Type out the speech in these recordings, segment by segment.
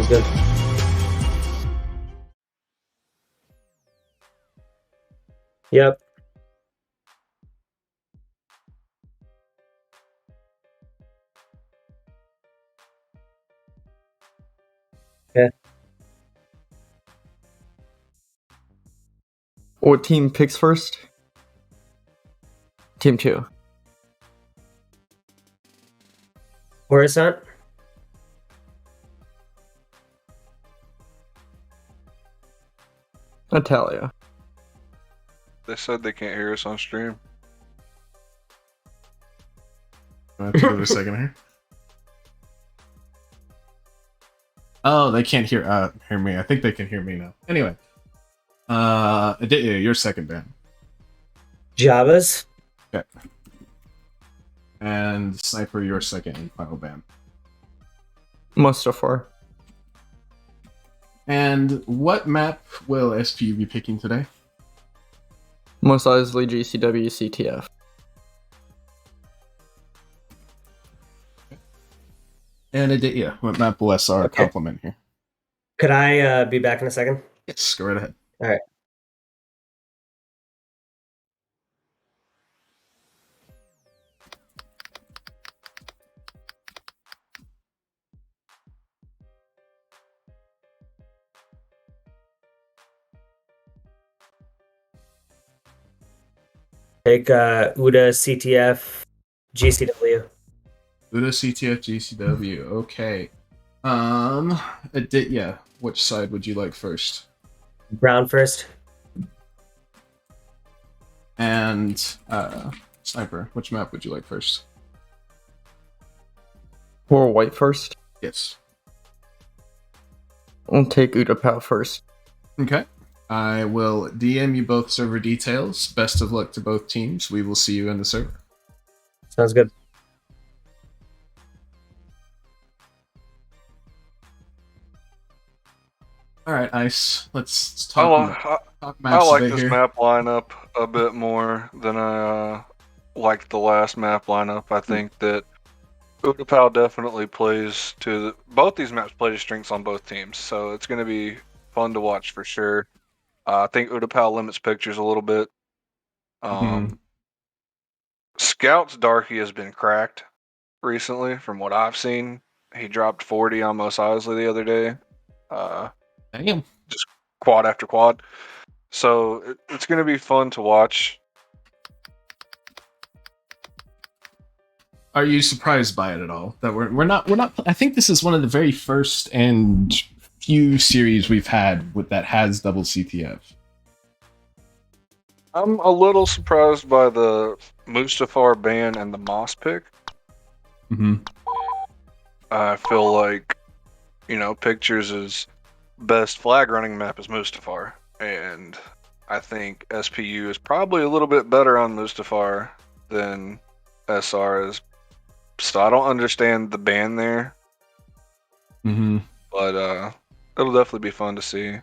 Sounds good. Yep. Yeah. What team picks first? Team 2. Coruscant? Natalia. They said they can't hear us on stream. I have to give it a second here. Oh, they can't hear me. I think they can hear me now. Anyway, Aditya, you're second ban. Javas? Okay. And Sniper, you're second and final ban. Mustafar. And what map will SPU be picking today? Most likely GCW CTF. And Aditya, what map will SR complement here? Could I be back in a second? Yes, go right ahead. All right. Take UDA, CTF, GCW. Uda CTF GCW. Okay. Aditya, which side would you like first? Brown first. And Sniper, which map would you like first? Or white first. Yes. I'll take Utapau first. Okay. I will DM you both server details. Best of luck to both teams. We will see you in the server. Sounds good. All right, Ice. Let's talk. Talk I maps like a bit this here. map lineup a bit more than I liked the last map lineup. I think that Utapau definitely plays to both these maps play to strengths on both teams, so it's going to be fun to watch for sure. I think Utapau limits pictures a little bit. Scout's Darky has been cracked recently, from what I've seen. He dropped 40 on Mos Eisley the other day. Damn. Just quad after quad. So it's going to be fun to watch. Are you surprised by it at all? That we're not. I think this is one of the very first and few series we've had that has double CTF. I'm a little surprised by the Mustafar ban and the Moss pick. Mm-hmm. I feel like, Pictures' best flag running map is Mustafar, and I think SPU is probably a little bit better on Mustafar than SR is. So I don't understand the ban there. Mm-hmm. But it'll definitely be fun to see.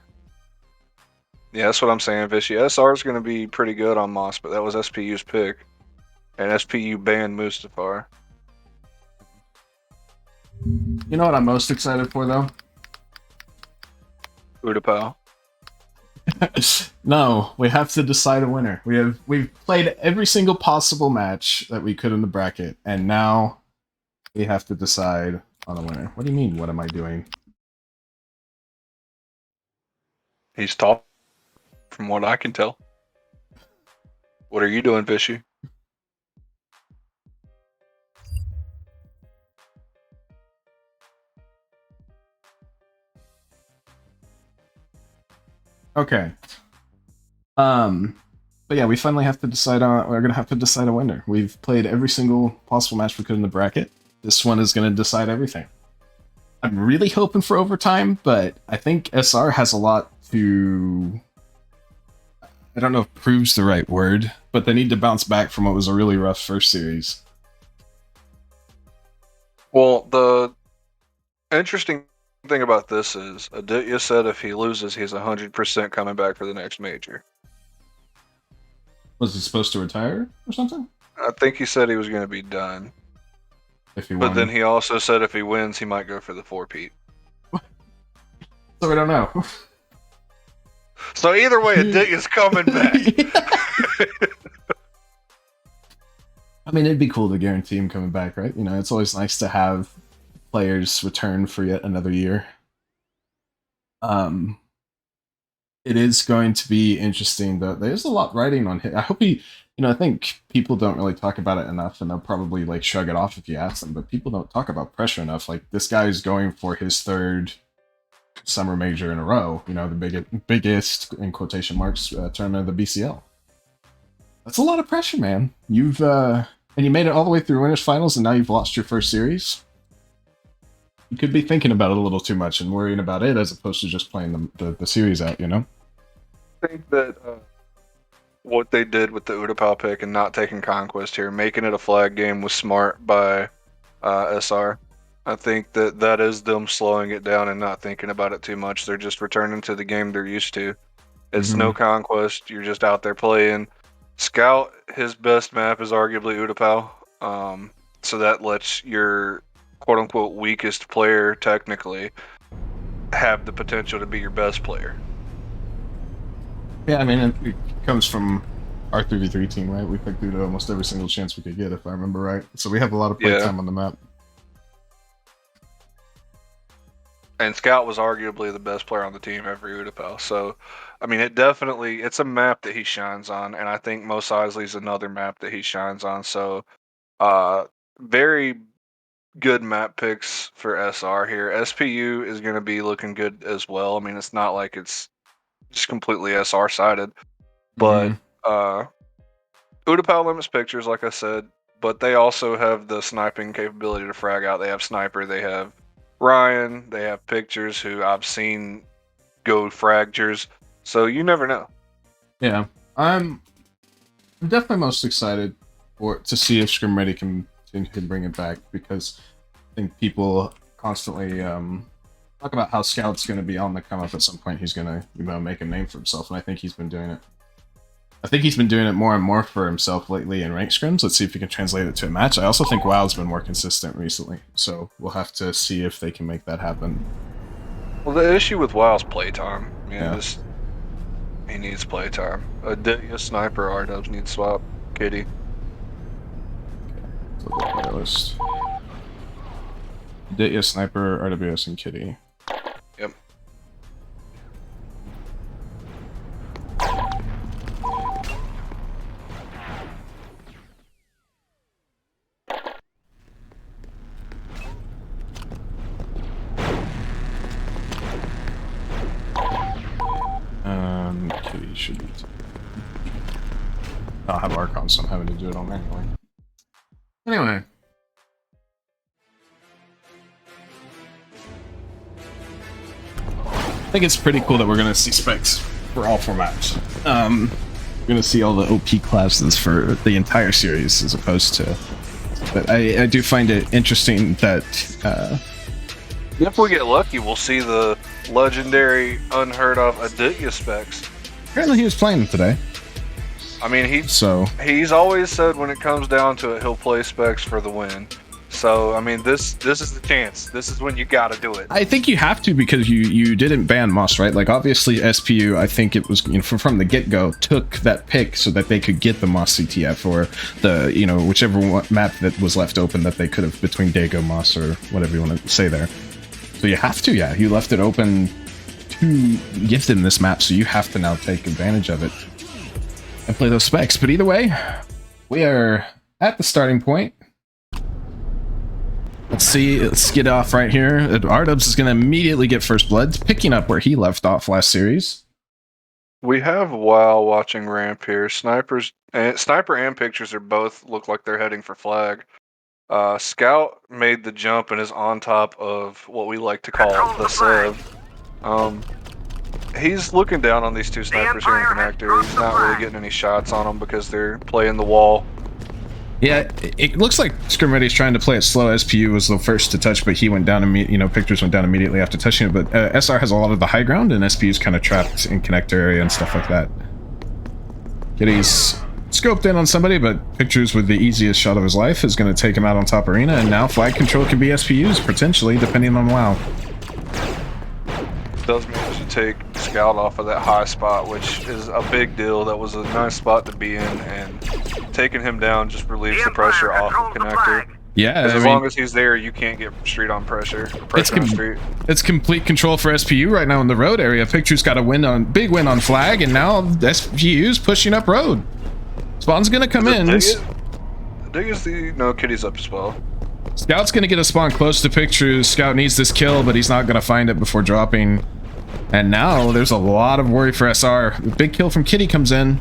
Yeah, that's what I'm saying, Vishy. SR is going to be pretty good on Moss, but that was SPU's pick. And SPU banned Mustafar. You know what I'm most excited for, though? Utapau. No, we have to decide a winner. We've played every single possible match that we could in the bracket, and now we have to decide on a winner. What do you mean? What am I doing? He's top, from what I can tell. What are you doing, Vishy? Okay. But yeah, we finally have to decide on. We're gonna have to decide a winner. We've played every single possible match we could in the bracket. This one is gonna decide everything. I'm really hoping for overtime, but I think SR has a lot to. I don't know if proves the right word, but they need to bounce back from what was a really rough first series. Well, the interesting thing about this is Aditya said if he loses, he's 100% coming back for the next major. Was he supposed to retire or something? I think he said he was going to be done. If he But won. then he also said if he wins, he might go for the 4-peat. So we don't know. So either way, a dick is coming back. I mean, it'd be cool to guarantee him coming back, right? You know, it's always nice to have players return for yet another year. It is going to be interesting, though. There's a lot riding on him. I hope he, you know, I think people don't really talk about it enough, and they'll probably like shrug it off if you ask them, but people don't talk about pressure enough. Like, this guy is going for his third summer major in a row, you know, the biggest in quotation marks tournament of the BCL. That's a lot of pressure, man. You've and you made it all the way through winners finals, and now you've lost your first series. You could be thinking about it a little too much and worrying about it as opposed to just playing the series out, you know? I think that what they did with the Utapau pick and not taking Conquest here, making it a flag game, was smart by SR. I think that is them slowing it down and not thinking about it too much. They're just returning to the game they're used to. It's no Conquest. You're just out there playing. Scout, his best map is arguably Utapau. So that lets your quote-unquote weakest player technically have the potential to be your best player. Yeah, I mean, it comes from our 3v3 team, right? We picked Udo almost every single chance we could get, if I remember right. So we have a lot of play time on the map. And Scout was arguably the best player on the team every Utapau. So, I mean, it's a map that he shines on, and I think Mos Eisley is another map that he shines on. So, very good map picks for SR here. SPU is going to be looking good as well. I mean, it's not like it's just completely SR sided, but Utapau limits pictures, like I said, but they also have the sniping capability to frag out. They have Sniper, they have Ryan, they have Pictures, who I've seen go fragtures, so you never know. Yeah, I'm definitely most excited to see if Scrim Ready can bring it back, because I think people constantly talk about how Scout's going to be on the come up at some point. He's going to, you know, make a name for himself, and I think he's been doing it. I think he's been doing it more and more for himself lately in ranked scrims. Let's see if he can translate it to a match. I also think WoW's been more consistent recently, so we'll have to see if they can make that happen. Well, the issue with WoW's playtime. He needs playtime. A Sniper R-Dubs needs swap. Kitty. So the player list. Ditya, Sniper, RWS, and Kitty. Yep. Kitty should be. I'll have Archon, so I'm having to do it all manually. Anyway. I think it's pretty cool that we're going to see specs for all four maps. We're going to see all the OP classes for the entire series as opposed to... But I do find it interesting that... If we get lucky, we'll see the legendary, unheard of Aditya specs. Apparently he was playing today. I mean, he's always said when it comes down to it, he'll play specs for the win. So, I mean, this is the chance. This is when you gotta do it. I think you have to, because you didn't ban Moss, right? Like, obviously, SPU, I think it was, you know, from the get-go, took that pick so that they could get the Moss CTF, or the, you know, whichever map that was left open that they could have, between Dago, Moss, or whatever you want to say there. So you have to, yeah. You left it open to give them this map, so you have to now take advantage of it and play those specs. But either way, we are at the starting point. Let's see, let's get off right here. R-Dubs is going to immediately get first blood, picking up where he left off last series. We have WoW watching ramp here. Sniper and Pictures are both look like they're heading for flag. Scout made the jump and is on top of what we like to call the Sev. He's looking down on these two snipers here in connector. He's not really getting any shots on them because they're playing the wall. Yeah, it looks like Scrim Ready's trying to play it slow. SPU was the first to touch, but he went down immediately. You know, Pictures went down immediately after touching it. But SR has a lot of the high ground, and SPU's kind of trapped in connector area and stuff like that. Kitty's scoped in on somebody, but Pictures, with the easiest shot of his life, is going to take him out on top arena. And now flag control can be SPU's potentially, depending on WoW. does manage to take Scout off of that high spot, which is a big deal. That was a nice spot to be in, and taking him down just relieves the pressure off of Connector. Yeah, As long as he's there, you can't get street on pressure. Pressure on street. It's complete control for SPU right now in the road area. Picture's got a big win on flag, and now SPU's pushing up road. Spawn's gonna come in. No, Kitty's up as well. Scout's gonna get a spawn close to Picture. Scout needs this kill, but he's not gonna find it before dropping. And now there's a lot of worry for SR. The big kill from Kitty comes in.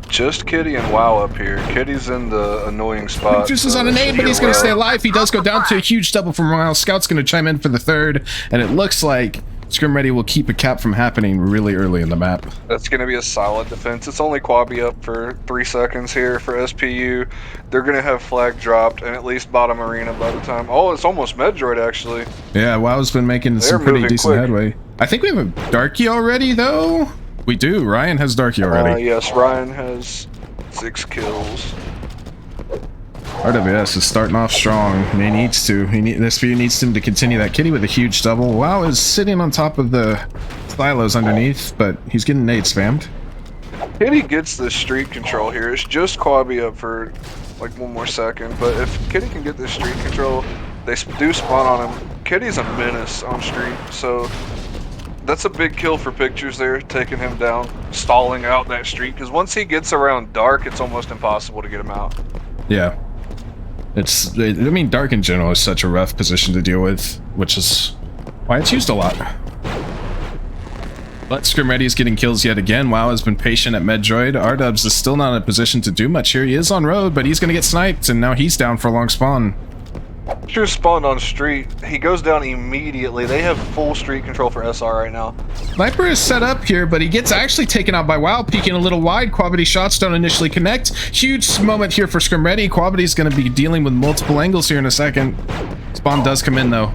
Just Kitty and WoW up here. Kitty's in the annoying spot. Pictures is on an 8, but he's gonna stay alive. He does go down to a huge double from WoW. Scout's gonna chime in for the 3rd, and it looks like Scrim Ready will keep a cap from happening really early in the map. That's going to be a solid defense. It's only Quabi up for 3 seconds here for SPU. They're going to have flag dropped and at least bottom arena by the time. Oh, it's almost Medroid, actually. Yeah, WoW's been making some pretty decent headway. I think we have a Darky already, though. We do. Ryan has Darky already. Yes, Ryan has 6 kills. RWS is starting off strong, and he needs to. SPU needs him to continue that. Kitty with a huge double. WoW is sitting on top of the silos underneath, but he's getting nade spammed. Kitty gets the street control here. It's just Quabi up for like 1 more second, but if Kitty can get this street control, they do spawn on him. Kitty's a menace on street, so that's a big kill for Pictures there, taking him down, stalling out that street, because once he gets around dark, it's almost impossible to get him out. Yeah. I mean, dark in general is such a rough position to deal with, which is why it's used a lot. But Scrim Ready is getting kills yet again. WoW has been patient at Medroid. Rdubs is still not in a position to do much here. He is on road, but he's going to get sniped, and now he's down for a long spawn. Picture spawned on street. He goes down immediately. They have full street control for SR right now. Sniper is set up here, but he gets actually taken out by WoW, peeking a little wide. Quabity shots don't initially connect. Huge moment here for Scrim Ready. Quabity's going to be dealing with multiple angles here in a second. Spawn does come in, though.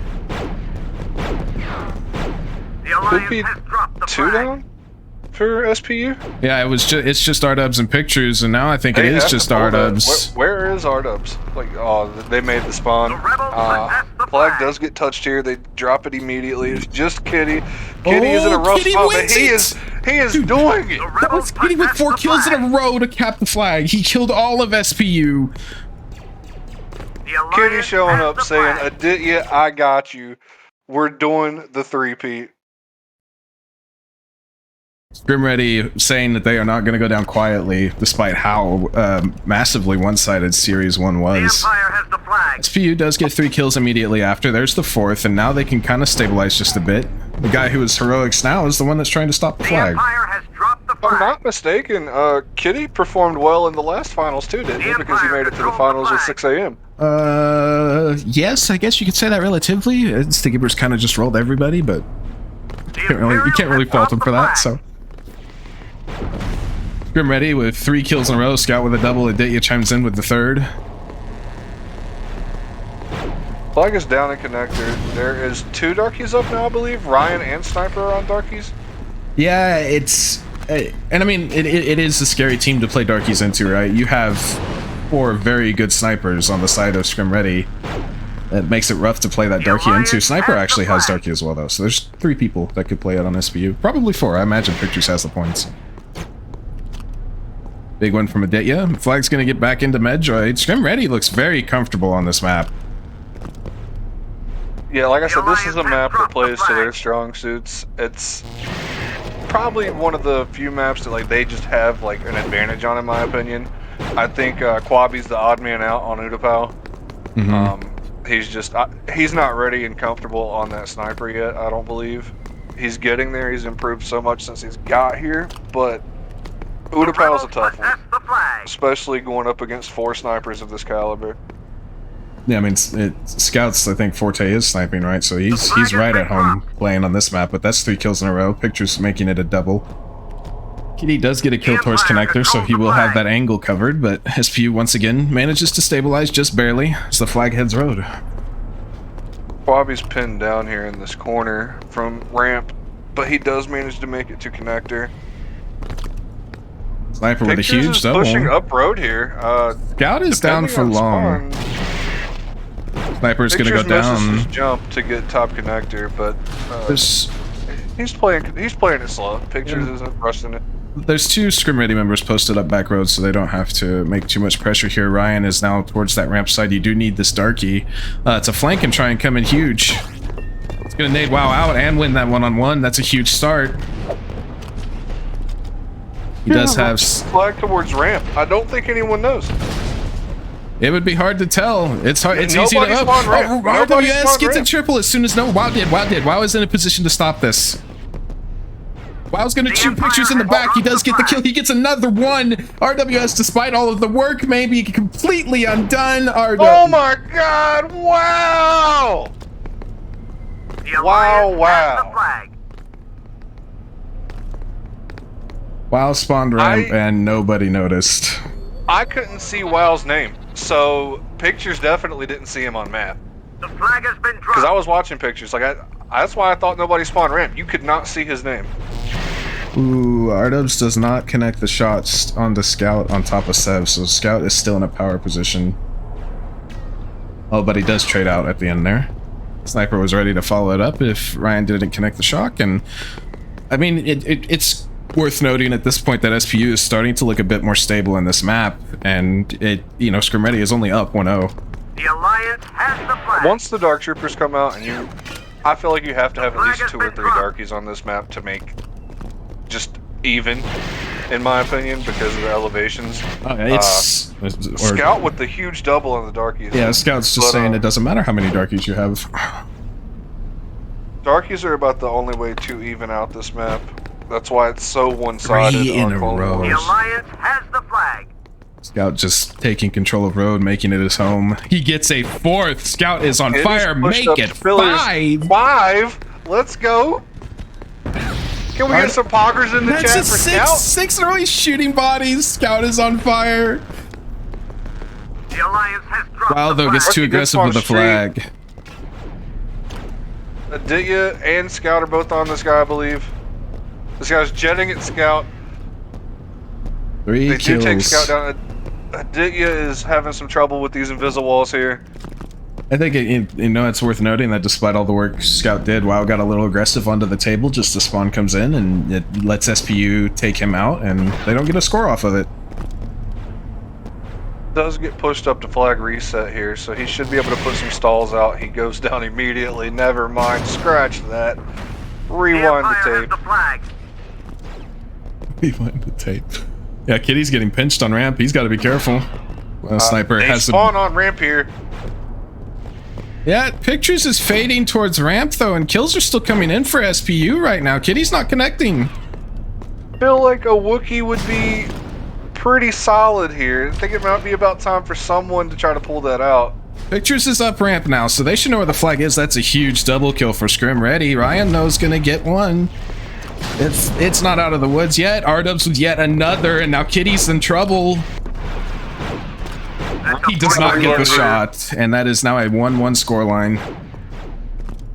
Could be 2 down for SPU? Yeah, it's just Rdubs and Pictures, and now I think it is just Rdubs. Where is Rdubs? Like, oh, they made the spawn. Flag does get touched here. They drop it immediately. It's just Kitty. Kitty is in a rough spot, but he is doing it. That was Kitty with 4 kills in a row to cap the flag. He killed all of SPU. Kitty showing up saying, Aditya, I got you. We're doing the 3-peat. Scrim Ready saying that they are not going to go down quietly, despite how massively one-sided Series 1 was. SPU does get 3 kills immediately after. There's the 4th, and now they can kind of stabilize just a bit. The guy who is heroics now is the one that's trying to stop the flag. If I'm not mistaken, Kitty performed well in the last finals too, didn't he? Because he made it to the finals at 6 a.m. Yes, I guess you could say that relatively. Stigibers kind of just rolled everybody, but you can't really fault him for that, so. Scrim Ready with 3 kills in a row. Scout with a double. Aditya chimes in with the 3rd. Flag is down in connector. There is 2 darkies up now, I believe. Ryan and Sniper are on darkies. Yeah, and I mean, it is a scary team to play darkies into, right? You have 4 very good snipers on the side of Scrim Ready. It makes it rough to play that darky into. Sniper actually has darky as well, though, so there's 3 people that could play it on SPU. Probably 4. I imagine Pictures has the points. Big one from Aditya. Flag's gonna get back into Medroid. Scrim Ready looks very comfortable on this map. Yeah, like I said, this is a map that plays to their strong suits. It's probably one of the few maps that like they just have like an advantage on, in my opinion. I think Quabi's the odd man out on Utapau. He's not ready and comfortable on that sniper yet, I don't believe. He's getting there. He's improved so much since he's got here, but Utapau's a tough one, especially going up against 4 snipers of this caliber. Yeah, I mean, Scout's, I think, forte is sniping, right? So he's right at home playing on this map, but that's 3 kills in a row. Pictures making it a double. Kitty does get a kill towards connector, so he will have that angle covered, but SPU once again manages to stabilize just barely as the flag heads road. Quabi's pinned down here in this corner from ramp, but he does manage to make it to connector. Sniper with a huge double. Pushing up road here. Scout is down for long. Sniper's gonna go down. His jump to get top connector, but He's playing it slow. Pictures isn't rushing it. There's 2 Scrim Ready members posted up back road, so they don't have to make too much pressure here. Ryan is now towards that ramp side. You do need this Darky to flank and try and come in huge. It's gonna nade WoW out and win that one-on-one. That's a huge start. He does have flag towards ramp. I don't think anyone knows. It would be hard to tell. It's hard. It's easy to. Spawned ramp. RWS gets a triple as soon as WoW did. WoW is in a position to stop this. WoW's gonna shoot pictures in the back. He does get the kill. He gets another one. RWS, despite all of the work, may be completely undone. Oh my God! Wow! Wow! WoW spawned ramp and nobody noticed. I couldn't see WoW's name, so pictures definitely didn't see him on map. The flag has been dropped. Because I was watching pictures, that's why I thought nobody spawned ramp. You could not see his name. Ooh, Ardubs does not connect the shots on the Scout on top of Sev, so Scout is still in a power position. Oh, but he does trade out at the end there. Sniper was ready to follow it up if Ryan didn't connect the shock, and I mean, it's worth noting at this point that SPU is starting to look a bit more stable in this map, and Scrim Ready is only up 1-0. The Alliance has the flag. Once the Dark Troopers come out, and I feel like you have to have at least 2 or 3 Darkies on this map to make just even, in my opinion, because of the elevations. Scout with the huge double on the Darkies. Yeah, Scout's just saying it doesn't matter how many Darkies you have. Darkies are about the only way to even out this map. That's why it's so one-sided. 3 in a row. The Alliance has the flag. Scout just taking control of road, making it his home. He gets a 4th. Scout is on fire. Make it 5. 5. Let's go. Can we get some poggers in the chat for Scout? 6 in a row. He's shooting bodies. Scout is on fire. The Alliance has dropped. WoW though gets too aggressive with the flag. Aditya and Scout are both on this guy, I believe. This guy's jetting at Scout. 3 they kills. do take Scout down. Aditya is having some trouble with these invisible walls here. I think it's worth noting that despite all the work Scout did, WoW got a little aggressive onto the table just as spawn comes in, and it lets SPU take him out, and they don't get a score off of it. Does get pushed up to flag reset here, so he should be able to put some stalls out. He goes down immediately. Never mind. Scratch that. Rewind the tape. Rewind the tape. Yeah, Kitty's getting pinched on ramp. He's got to be careful. Sniper they has spawn on ramp here. Yeah, Pictures is fading towards ramp though, and kills are still coming in for SPU right now. Kitty's not connecting. I feel like a Wookiee would be pretty solid here. I think it might be about time for someone to try to pull that out. Pictures is up ramp now, so they should know where the flag is. That's a huge double kill for Scrim Ready. Ryan knows gonna get one. It's not out of the woods yet. R-Dubs with yet another, and now Kitty's in trouble. He does not get the shot, and that is now a 1-1 scoreline.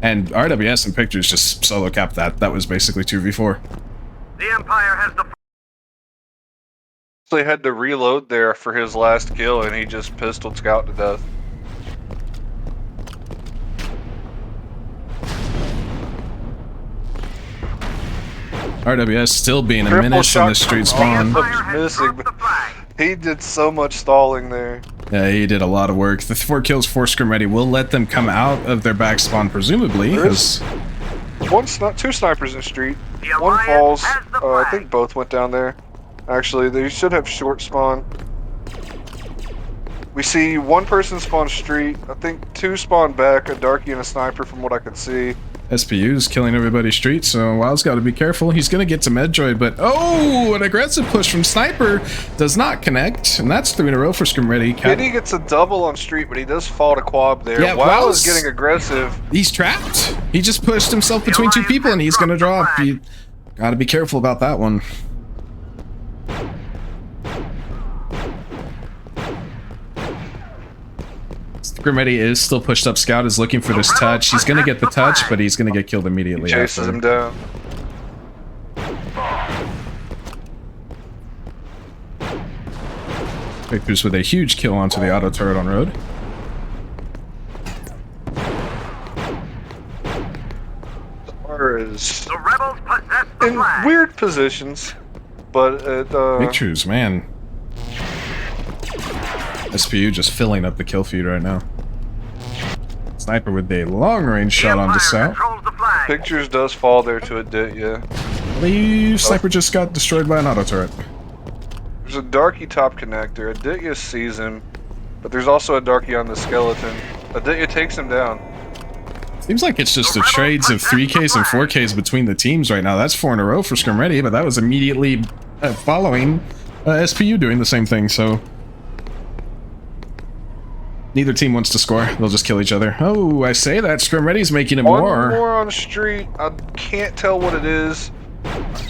And RWS and Pictures just solo capped that. That was basically 2v4. The Empire has the. So he had to reload there for his last kill, and he just pistoled Scout to death. RWS still being a menace in the street spawn. Missing. He did so much stalling there. Yeah, he did a lot of work. The 4 kills for Scrim Ready will let them come out of their back spawn, presumably. Because 2 snipers in street. One falls. I think both went down there. Actually, they should have short spawn. We see 1 person spawn street. I think 2 spawn back, a darkie and a sniper from what I could see. SPU's killing everybody street, so WoW's got to be careful. He's going to get to Medroid, but oh, an aggressive push from Sniper does not connect, and that's 3 in a row for Scrim Ready. Kitty gets a double on street, but he does fall to quad there. Yeah, WoW is getting aggressive. He's trapped. He just pushed himself between 2 people, and he's going to drop. You got to be careful about that one. Scrim Ready is still pushed up. Scout is looking for this touch. He's going to get the touch, but he's going to get killed immediately. He chases him down. Victor's with a huge kill onto the auto turret on road. Are is The rebels possess the in flag. weird positions, but Pictures, man. SPU just filling up the kill feed right now. Sniper with a long-range The shot onto Empire South. controls the flag. Pictures does fall there to Aditya. I believe Sniper just got destroyed by an auto turret. There's a Darky top connector. Aditya sees him, but there's also a Darky on the skeleton. Aditya takes him down. Seems like it's just the trades of 3Ks and 4Ks between the teams right now. That's 4 in a row for Scrim Ready, but that was immediately following SPU doing the same thing, so... Neither team wants to score. They'll just kill each other. Oh, I say that. Scrim Ready's making it One more. more on the street. I can't tell what it is.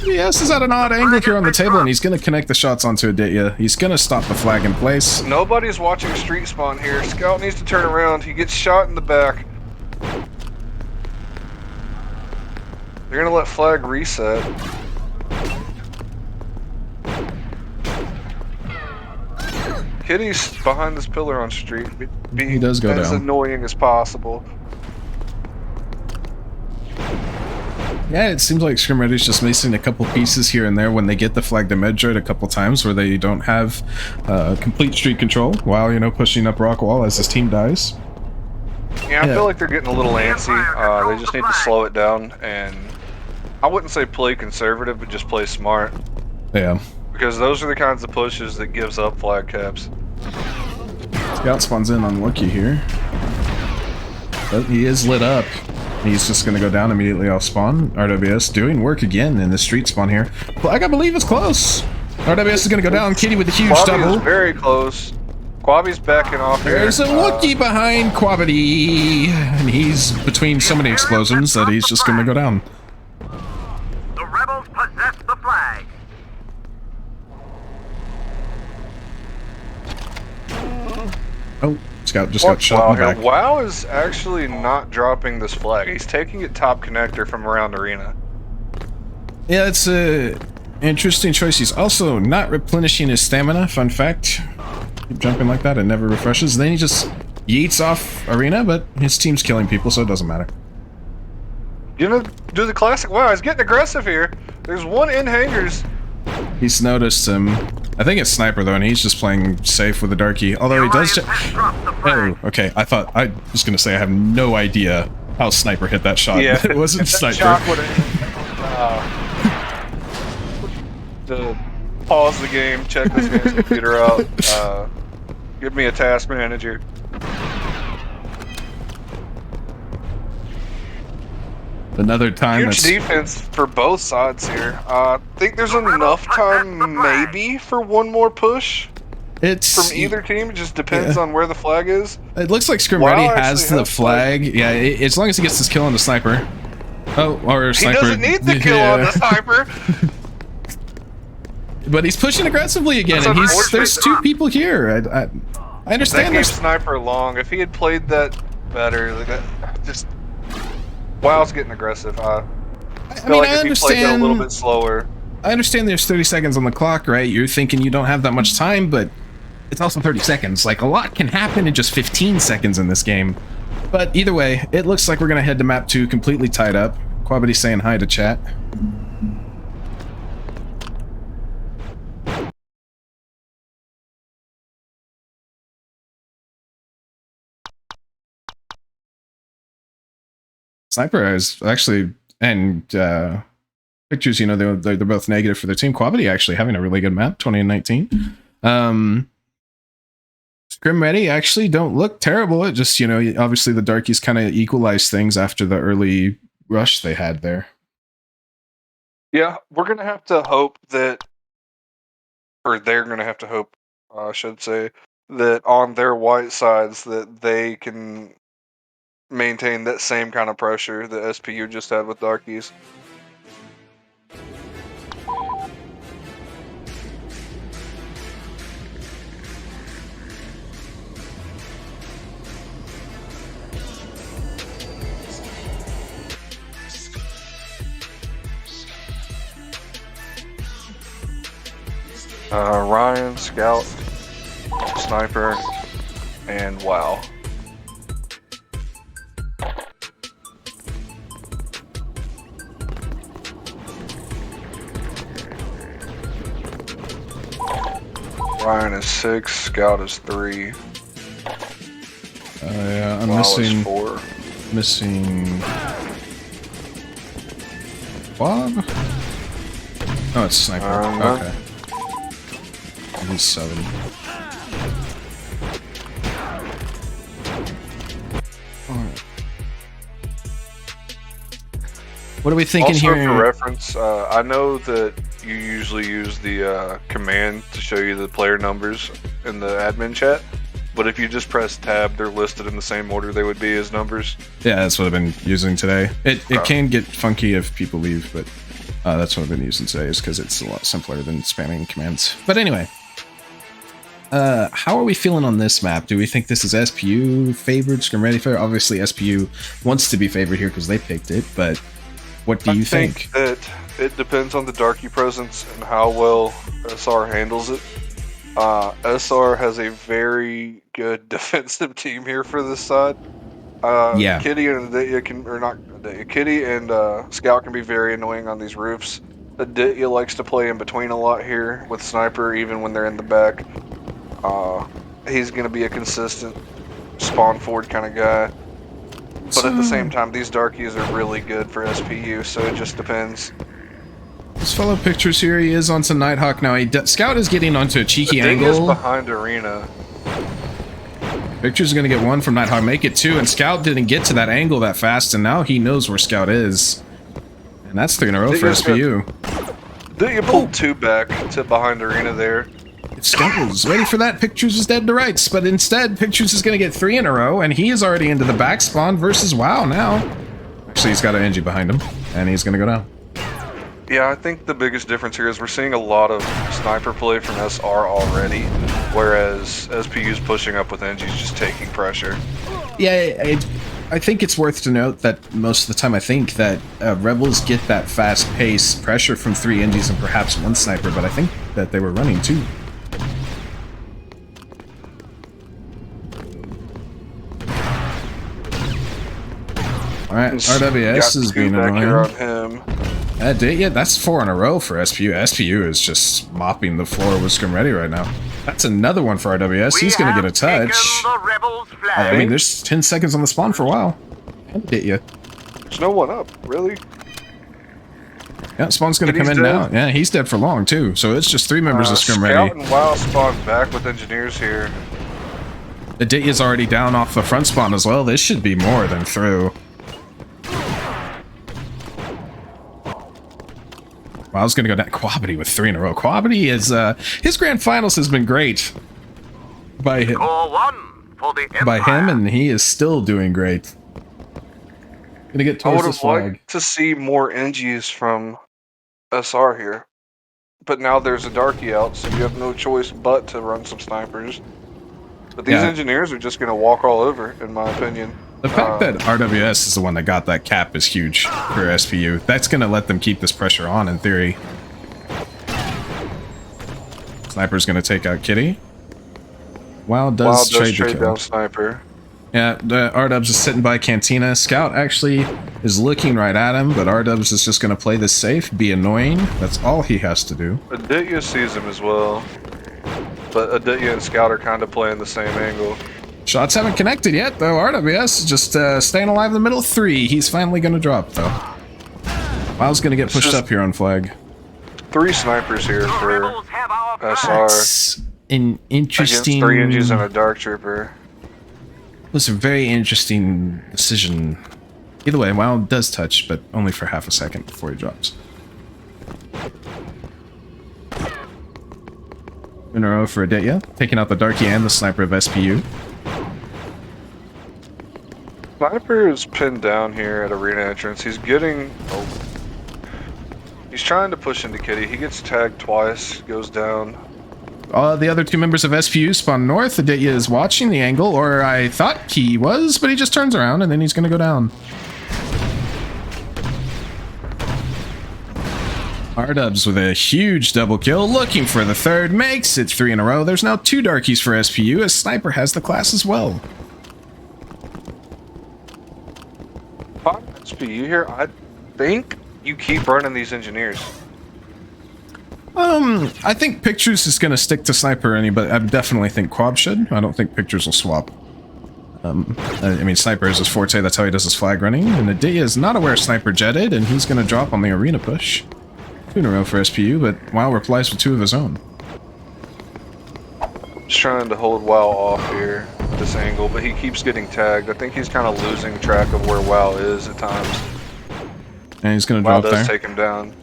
Yes, is at an odd angle here on the table, and he's going to connect the shots onto Aditya. He's going to stop the flag in place. Nobody's watching street spawn here. Scout needs to turn around. He gets shot in the back. They're gonna let flag reset. Kitty's behind this pillar on street. He does go as down. annoying as possible. Yeah, it seems like Scrim Ready's just missing a couple pieces here and there when they get the flag to Medroid a couple times where they don't have complete street control while, you know, pushing up rock wall as his team dies. Yeah, I feel like they're getting a little antsy. They just need to slow it down, and I wouldn't say play conservative, but just play smart. Yeah. Because those are the kinds of pushes that gives up flag caps. Scout spawns in on Wookiee here. But he is lit up. He's just going to go down immediately off spawn. RWS doing work again in the street spawn here. Flag, I believe, is close. RWS is going to go down. Kitty with a huge Quabi double. is very close. Quabi's backing off here. There's a Wookiee behind Quabity, and he's between so many explosions that he's just going to go down. The rebels possess the flag. Oh, Scout just got shot in the back. WoW is actually not dropping this flag. He's taking it top connector from around arena. Yeah, it's a interesting choice. He's also not replenishing his stamina. Fun fact. Keep jumping like that, it never refreshes. Then he just yeets off arena, but his team's killing people, so it doesn't matter. You know, do the classic. Wow, he's getting aggressive here. There's one in hangars. He's noticed him. I think it's Sniper though, and he's just playing safe with the Darky. Although he does. Oh, okay. I thought I was gonna say I have no idea how Sniper hit that shot. Yeah, It wasn't Sniper. Shot to pause the game, check this man's computer out. Give me a task manager. Another time. Huge defense for both sides here. I think there's enough time, maybe, for one more push It's from either team. It just depends on where the flag is. It looks like Scrim WoW Ready actually has the has flag. Yeah, as long as he gets this kill on the Sniper. Oh, or Sniper. He doesn't need the kill on the sniper. But he's pushing aggressively again, and there's two people here. I That understand gave there's... Sniper long. If he had played that better, like that, just WoW's getting aggressive. I feel like if he played that a little bit slower. I understand there's 30 seconds on the clock, right? You're thinking you don't have that much time, but it's also 30 seconds. Like, a lot can happen in just 15 seconds in this game. But either way, it looks like we're going to head to map 2 completely tied up. Quabity saying hi to chat. Sniper is actually, and pictures, you know, they're both negative for their team. Quabity actually having a really good map, 20 and 19. Scrim Ready actually don't look terrible. It just, you know, obviously the Darkies kind of equalized things after the early rush they had there. Yeah, we're going to have to hope that, or they're going to have to hope, I should say, that on their white sides that they can maintain that same kind of pressure that SPU just had with Darkies. Ryan, Scout, Sniper, and WoW. Ryan is 6, Scout is 3, Yeah, I'm Wow is missing 4. Bob? Oh, it's Sniper. Okay. He's 7. Alright. What are we thinking Also, here? for reference, I know that you usually use the command to show you the player numbers in the admin chat, but if you just press tab, they're listed in the same order they would be as numbers. Yeah, that's what I've been using today. It can get funky if people leave, but that's what I've been using today, is because it's a lot simpler than spamming commands. But anyway, how are we feeling on this map? Do we think this is SPU favored, Scrim Ready favored? Obviously, SPU wants to be favored here because they picked it, but what do you think? I think that it depends on the Darky presence and how well SR handles it. SR has a very good defensive team here for this side. Yeah. Kitty and Aditya can, or not Aditya, Kitty and Scout can be very annoying on these roofs. Aditya likes to play in between a lot here with Sniper, even when they're in the back. He's going to be a consistent spawn forward kind of guy. But at the same time, these Darkies are really good for SPU, so it just depends. Let's follow pictures here. He is onto Nighthawk now. Scout is getting onto a cheeky Aditya's angle. behind Arena. Victor's going to get 1 from Nighthawk, make it 2, and Scout didn't get to that angle that fast, and now he knows where Scout is. And that's 3 in a row for SPU. Aditya pulled 2 back to behind Arena there. If Scout was ready for that, Pictures is dead to rights, but instead, Pictures is going to get 3 in a row, and he is already into the back spawn versus WoW now. Actually, he's got an NG behind him, and he's going to go down. Yeah, I think the biggest difference here is we're seeing a lot of Sniper play from SR already, whereas SPU's pushing up with NG's just taking pressure. Yeah, I think it's worth to note that most of the time I think that Rebels get that fast-paced pressure from 3 NGs and perhaps 1 Sniper, but I think that they were running 2. Alright, RWS is being annoying. On him. That's 4 in a row for SPU. SPU is just mopping the floor with Scrim Ready right now. That's another one for RWS. He's going to get a touch. I mean, there's 10 seconds on the spawn for a while. There's no one up, really. Yeah, Spawn's going to come in dead. now. Yeah, he's dead for long, too. So it's just 3 members of Scrim Ready. Scout and WoW spawned back with engineers here. Aditya's already down off the front spawn as well. This should be more than through. Wow, I was going to go down. Quabity with 3 in a row. Quabity is, his grand finals has been great by him. And he is still doing great. Gonna get I towards would this have flag. liked to see more NGs from SR here. But now there's a Darky out, so you have no choice but to run some snipers. But these engineers are just going to walk all over, in my opinion. The fact that RWS is the one that got that cap is huge for SPU. That's going to let them keep this pressure on, in theory. Sniper's going to take out Kitty. WoW does trade the kill. Down Sniper. Yeah, the R-Dubs is sitting by Cantina. Scout actually is looking right at him, but R-Dubs is just going to play this safe, be annoying. That's all he has to do. Aditya sees him as well. But Aditya and Scout are kind of playing the same angle. Shots haven't connected yet, though. RWS just staying alive in the middle of 3. He's finally going to drop, though. WoW's going to get pushed up here on flag. 3 snipers here for SR. That's an interesting... Against 3 NGs and a Dark Trooper. It was a very interesting decision. Either way, WoW does touch, but only for half a second before he drops. In a row for Aditya, taking out the Darky and the Sniper of SPU. Sniper is pinned down here at arena entrance. He's getting... Oh. He's trying to push into Kitty. He gets tagged twice, goes down. The other 2 members of SPU spawn north. Aditya is watching the angle, or I thought he was, but he just turns around and then he's going to go down. R-Dubs with a huge double kill, looking for the 3rd, makes it 3 in a row. There's now 2 Darkies for SPU, as Sniper has the class as well. SPU here, I think you keep running these engineers. I think Pictures is going to stick to Sniper, but I definitely think Quab should. I don't think Pictures will swap. I mean, Sniper is his forte, that's how he does his flag running, and Aditya is not aware Sniper jetted, and he's going to drop on the arena push. 2 in a row for SPU, but WoW replies with 2 of his own. Just trying to hold WoW off here, this angle, but he keeps getting tagged. I think he's kind of losing track of where WoW is at times. And he's going to WoW drop does there. take him down.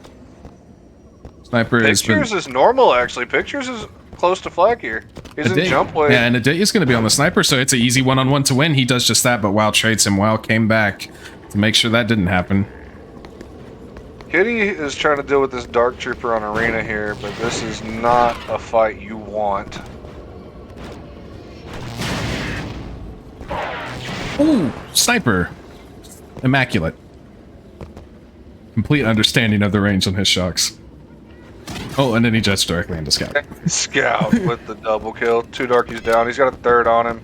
Sniper has been... Pictures is normal, actually. Pictures is close to flag here. He's in jump way. Yeah, and Aditya's going to be on the Sniper, so it's an easy one-on-one to win. He does just that, but WoW trades him. WoW came back to make sure that didn't happen. Kitty is trying to deal with this Dark Trooper on Arena here, but this is not a fight you want. Ooh, Sniper. Immaculate. Complete understanding of the range on his shocks. Oh, and then he jets directly into Scout. Scout with the double kill. 2 Darkies down. He's got a 3rd on him.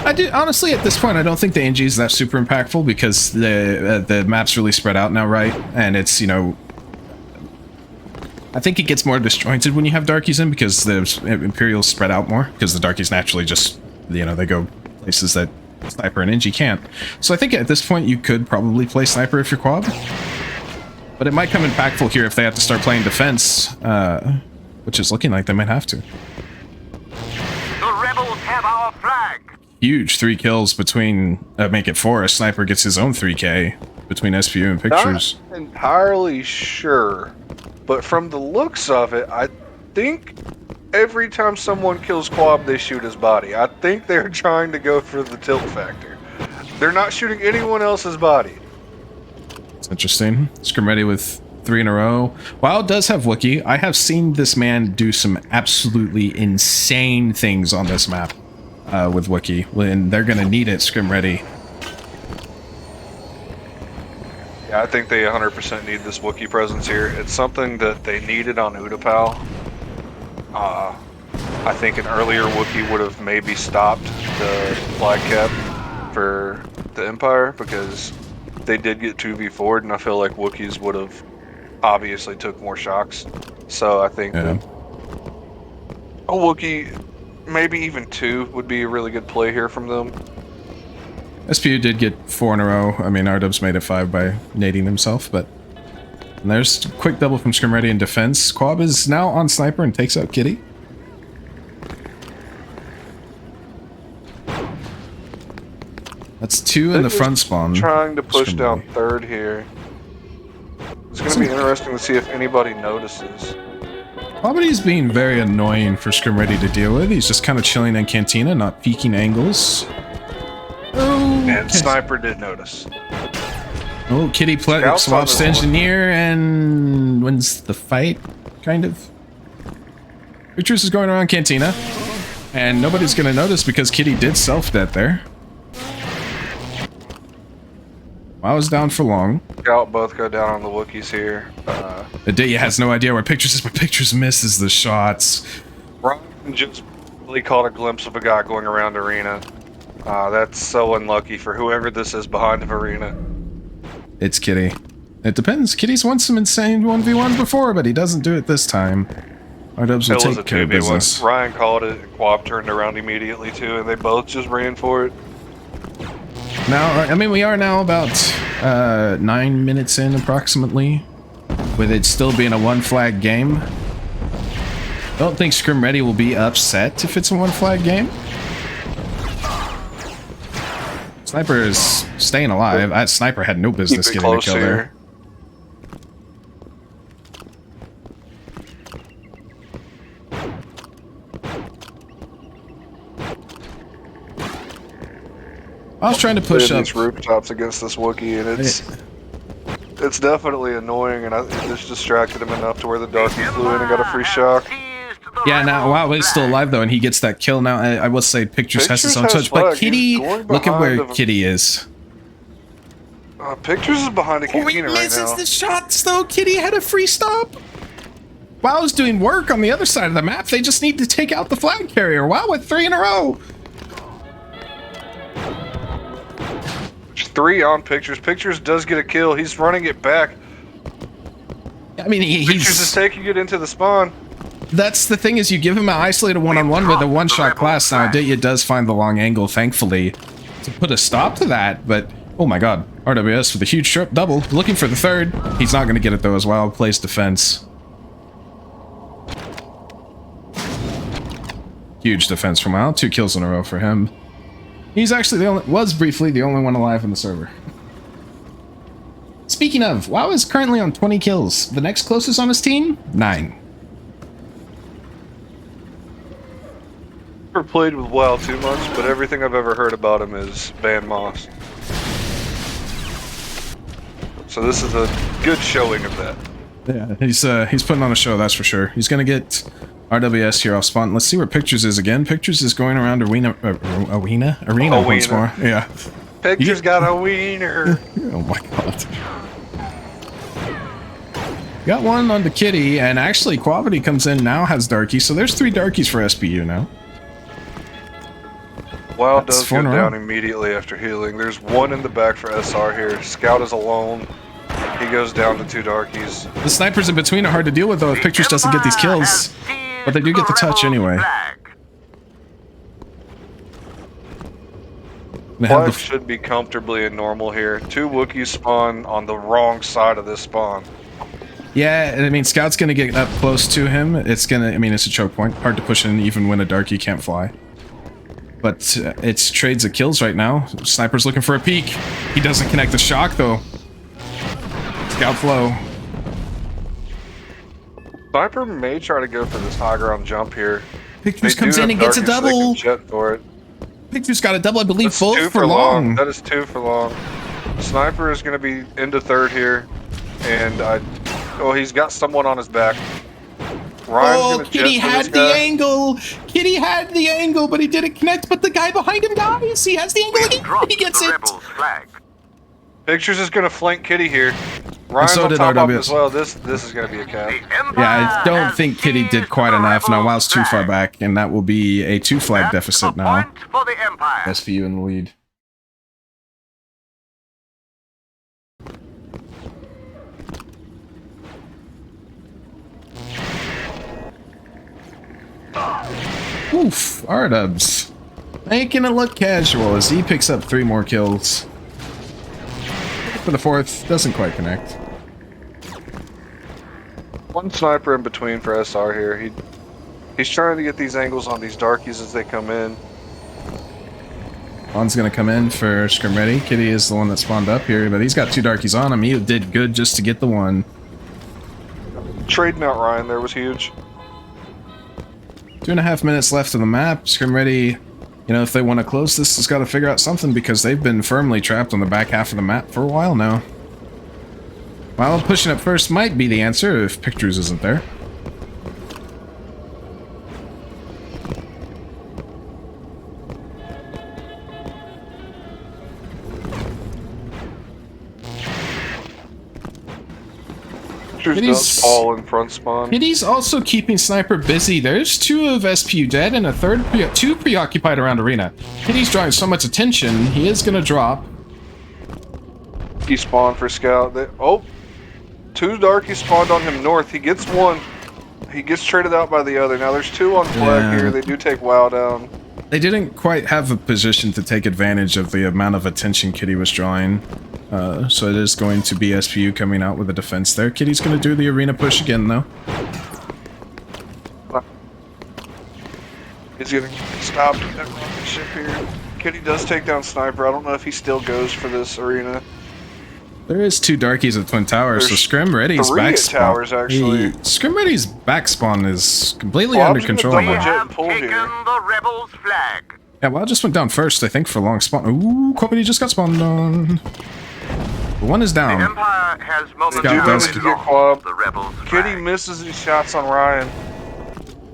I do honestly at this point I don't think the NG is that super impactful because the map's really spread out now, right? And it's, you know, I think it gets more disjointed when you have Darkies in because the Imperials spread out more because the Darkies naturally just, you know, they go places that Sniper and NG can't. So I think at this point you could probably play Sniper if you're Quab. But it might come impactful here if they have to start playing defense, which is looking like they might have to. The rebels have our flag. Huge 3 kills between, make it 4. A Sniper gets his own 3k between SPU and Pictures. Not entirely sure, but from the looks of it, I think every time someone kills Quab, they shoot his body. I think they're trying to go for the tilt factor. They're not shooting anyone else's body. It's interesting. Scrim Ready with 3 in a row. WoW does have Wookiee. I have seen this man do some absolutely insane things on this map with Wookiee, and they're going to need it, Scrim Ready. Yeah, I think they 100% need this Wookiee presence here. It's something that they needed on Utapau. I think an earlier Wookiee would have maybe stopped the flag cap for the Empire because they did get 2v4'd, and I feel like Wookiees would have obviously took more shocks. So I think that a Wookiee, maybe even 2, would be a really good play here from them. SPU did get 4 in a row. I mean, R-Dubs made it 5 by nading himself, but... And there's a quick double from Scrim Ready in defense. Quab is now on Sniper and takes out Kitty. That's 2 in the front spawn. Trying to push Scrim down Ready. 3rd here. It's going to be interesting to see if anybody notices. Quabity's being very annoying for Scrim Ready to deal with. He's just kind of chilling in Cantina, not peeking angles. Oh, And Sniper did notice. Oh, Kitty Scouts on swaps this to one. Engineer and wins the fight, kind of. Pictures is going around Cantina, and nobody's going to notice because Kitty did self-death there. WoW is down for long. Scout both go down on the Wookiees here. Aditya has no idea where Pictures is, but Pictures misses the shots. Ryan just really caught a glimpse of a guy going around Arena. That's so unlucky for whoever this is behind of Arena. It's Kitty. It depends. Kitty's won some insane 1v1s before, but he doesn't do it this time. R-Dubs will It was a take care of 2v1. business. Ryan called it, Quab turned around immediately too, and they both just ran for it. Now, I mean, we are now about 9 minutes in, approximately, with it still being a 1-flag game. I don't think Scrim Ready will be upset if it's a 1-flag game. Sniper is staying alive. That Sniper had no business Keep it getting a close kill here. there. I was trying to push They're up. these rooftops against this Wookiee, and it's definitely annoying, and it just distracted him enough to where the Darky flew in and got a free shock. Yeah, now WoW is still alive though, and he gets that kill now. I will say Pictures has his Pictures own has touch, flag. but He's Kitty, going look at where behind of- Kitty is. Pictures is behind a cantina right misses now. the shots though. Kitty had a free stop. WoW's doing work on the other side of the map. They just need to take out the flag carrier. WoW with 3 in a row. 3 on Pictures. Pictures does get a kill. He's running it back. I mean, Pictures is he's taking it into the spawn. that's the thing is you give him an isolated one-on-one with a one-shot class. Now Aditya does find the long angle, thankfully, to put a stop to that. But oh my God, RWS with a huge trip double, looking for the third. He's not going to get it though as well. Plays defense. Huge defense from WoW. 2 kills in a row for him. He's actually was briefly the only one alive in the server. Speaking of, WoW is currently on 20 kills. The next closest on his team, 9. Never played with WoW too much, but everything I've ever heard about him is Ban Moss. So this is a good showing of that. Yeah, he's putting on a show, that's for sure. He's gonna get RWS here off spawn. Let's see where Pictures is again. Pictures is going around arena once more. Yeah. Pictures got a wiener. Oh my God. Got one on the kitty, and actually Quavity comes in now, has Darky, so there's 3 Darkies for SPU now. WoW That's does go 4 in a row. down immediately after healing. There's 1 in the back for SR here. Scout is alone. He goes down to 2 Darkies. The snipers in between are hard to deal with though if Pictures doesn't get these kills, but they do get the touch anyway. They have Life should be comfortably in normal here. 2 Wookiees spawn on the wrong side of this spawn. Yeah, I mean, Scout's gonna get up close to him. It's gonna, I mean, it's a choke point. Hard to push in even when a Darkie can't fly. But it's trades of kills right now. Sniper's looking for a peek. He doesn't connect the shock though. Scout flow. Sniper may try to go for this high ground jump here. Pictures They comes do in have and gets a Darkies, so they can double. jet for it. Pictures got a double, I believe, That's both 2 for long. That is 2 for long. Sniper is going to be into 3rd here. And oh, he's got someone on his back. Ryan's Oh, gonna Kitty jet for had this the guy. angle. Kitty had the angle, but he didn't connect. But the guy behind him dies. He has the angle again. He gets it. Pictures is going to flank Kitty here. Ryan's so on did top of him RWS. as well. This is going to be a cap. Yeah, I don't think Kitty did quite enough. Now WoW's too far back, and that will be a 2 flag deficit now. For the Empire. SPU in the lead. Oof, R-dubs. Making it look casual as he picks up 3 more kills. For the 4th, doesn't quite connect. 1 sniper in between for SR here. He's trying to get these angles on these Darkies as they come in. Juan's gonna come in for Scrim Ready. Kitty is the one that spawned up here, but he's got 2 Darkies on him. He did good just to get the 1. Trading out Ryan there was huge. 2.5 minutes left of the map. Scrim Ready, you know, if they want to close this, has got to figure out something because they've been firmly trapped on the back half of the map for a while now. Well, pushing up first might be the answer if Pictures isn't there. Pictures does fall in front spawn. Kitty's also keeping Sniper busy. There's 2 of SPU dead and a 3rd, 2 preoccupied around arena. Kitty's drawing so much attention, he is gonna drop. He spawned for Scout. 2 Darkies spawned on him north. He gets 1. He gets traded out by the other. Now there's 2 on flag Yeah. here. They do take WoW down. They didn't quite have a position to take advantage of the amount of attention Kitty was drawing. So it is going to be SPU coming out with a defense there. Kitty's going to do the arena push again, though. He's gonna get stopped at that rocket ship here. Kitty does take down Sniper. I don't know if he still goes for this arena. There is 2 Darkies at Twin Towers, so There's Scrim Ready's 3 back at spawn. Towers, actually. Scrim Ready's back spawn is completely Well, I'm under just gonna control double now. jet. Have Pull taken here. the rebels' flag. Yeah, well, I just went down first, I think, for long spawn. Ooh, Quavity just got spawned on. 1 is The down. Empire has Scout momentarily does get lost quab. the rebels' Kitty flag. misses these shots on Ryan.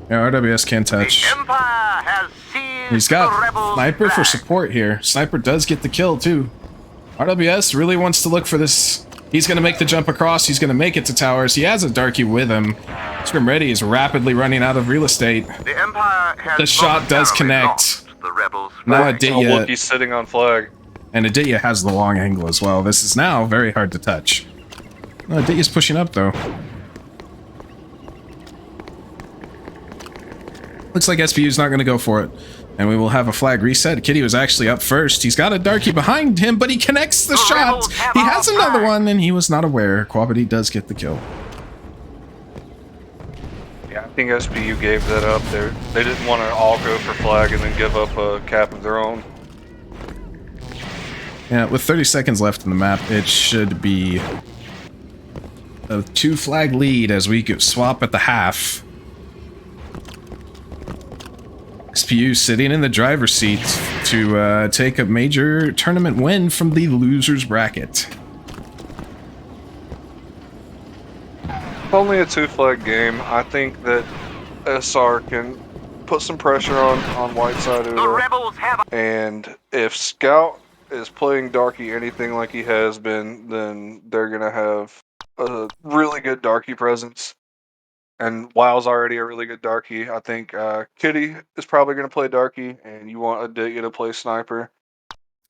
Yeah, RWS can't touch. The Empire has seized He's the got rebels' Sniper for flag. support here. Sniper does get the kill, too. RWS really wants to look for this. He's going to make the jump across. He's going to make it to Towers. He has a Darkie with him. Scrim Ready is rapidly running out of real estate. The Empire has The shot does momentarily connect. lost the rebels' Now flag. it did Oh, yet. look, he's sitting on flag. And Aditya has the long angle as well. This is now very hard to touch. Aditya's pushing up, though. Looks like SPU's not going to go for it. And we will have a flag reset. Kitty was actually up first. He's got a darkie behind him, but he connects the shot. He has another one, and he was not aware. Quabity does get the kill. Yeah, I think SPU gave that up there. They didn't want to all go for flag and then give up a cap of their own. Yeah, with 30 seconds left in the map, it should be a 2-flag lead as we could swap at the half. SPU sitting in the driver's seat to take a major tournament win from the loser's bracket. Only a 2-flag game. I think that SR can put some pressure on Whiteside. The rebels have And if Scout is playing Darky anything like he has been, then they're going to have a really good Darky presence. And Wild's already a really good Darky. I think Kitty is probably going to play Darky, and you want Aditya to play Sniper.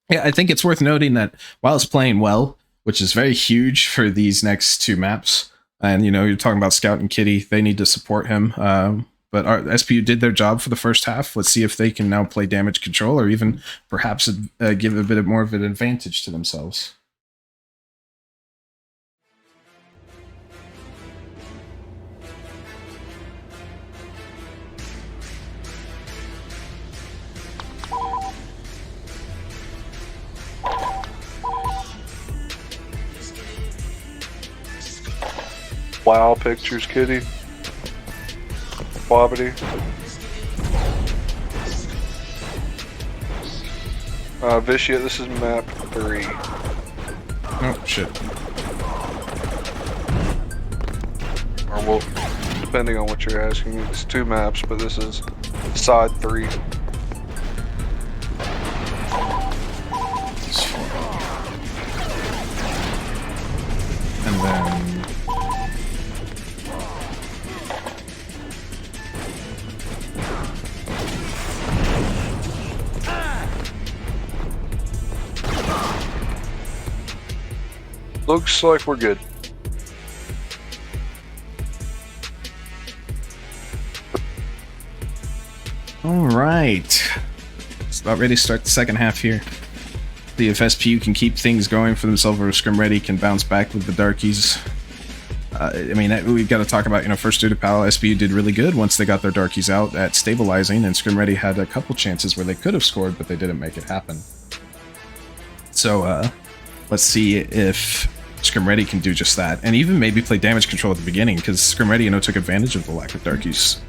Yeah, I think it's worth noting that Wild's playing well, which is very huge for these next 2 maps. And, you know, you're talking about Scout and Kitty. They need to support him. But our SPU did their job for the first half. Let's see if they can now play damage control or even perhaps give a bit more of an advantage to themselves. Wow pictures, Kitty. Quabity. Vitiate, this is map 3. Oh, shit. Or well, depending on what you're asking. It's 2 maps, but this is side 3. And then... Looks like we're good. All right. It's about ready to start the second half here. See if SPU can keep things going for themselves, or Scrim Ready can bounce back with the Darkies. I mean, we've got to talk about, you know, first due to Pal, SPU did really good once they got their Darkies out at stabilizing, and Scrim Ready had a couple chances where they could have scored, but they didn't make it happen. So, let's see if Scrim Ready can do just that, and even maybe play damage control at the beginning, because Scrim Ready, you know, took advantage of the lack of Darkies.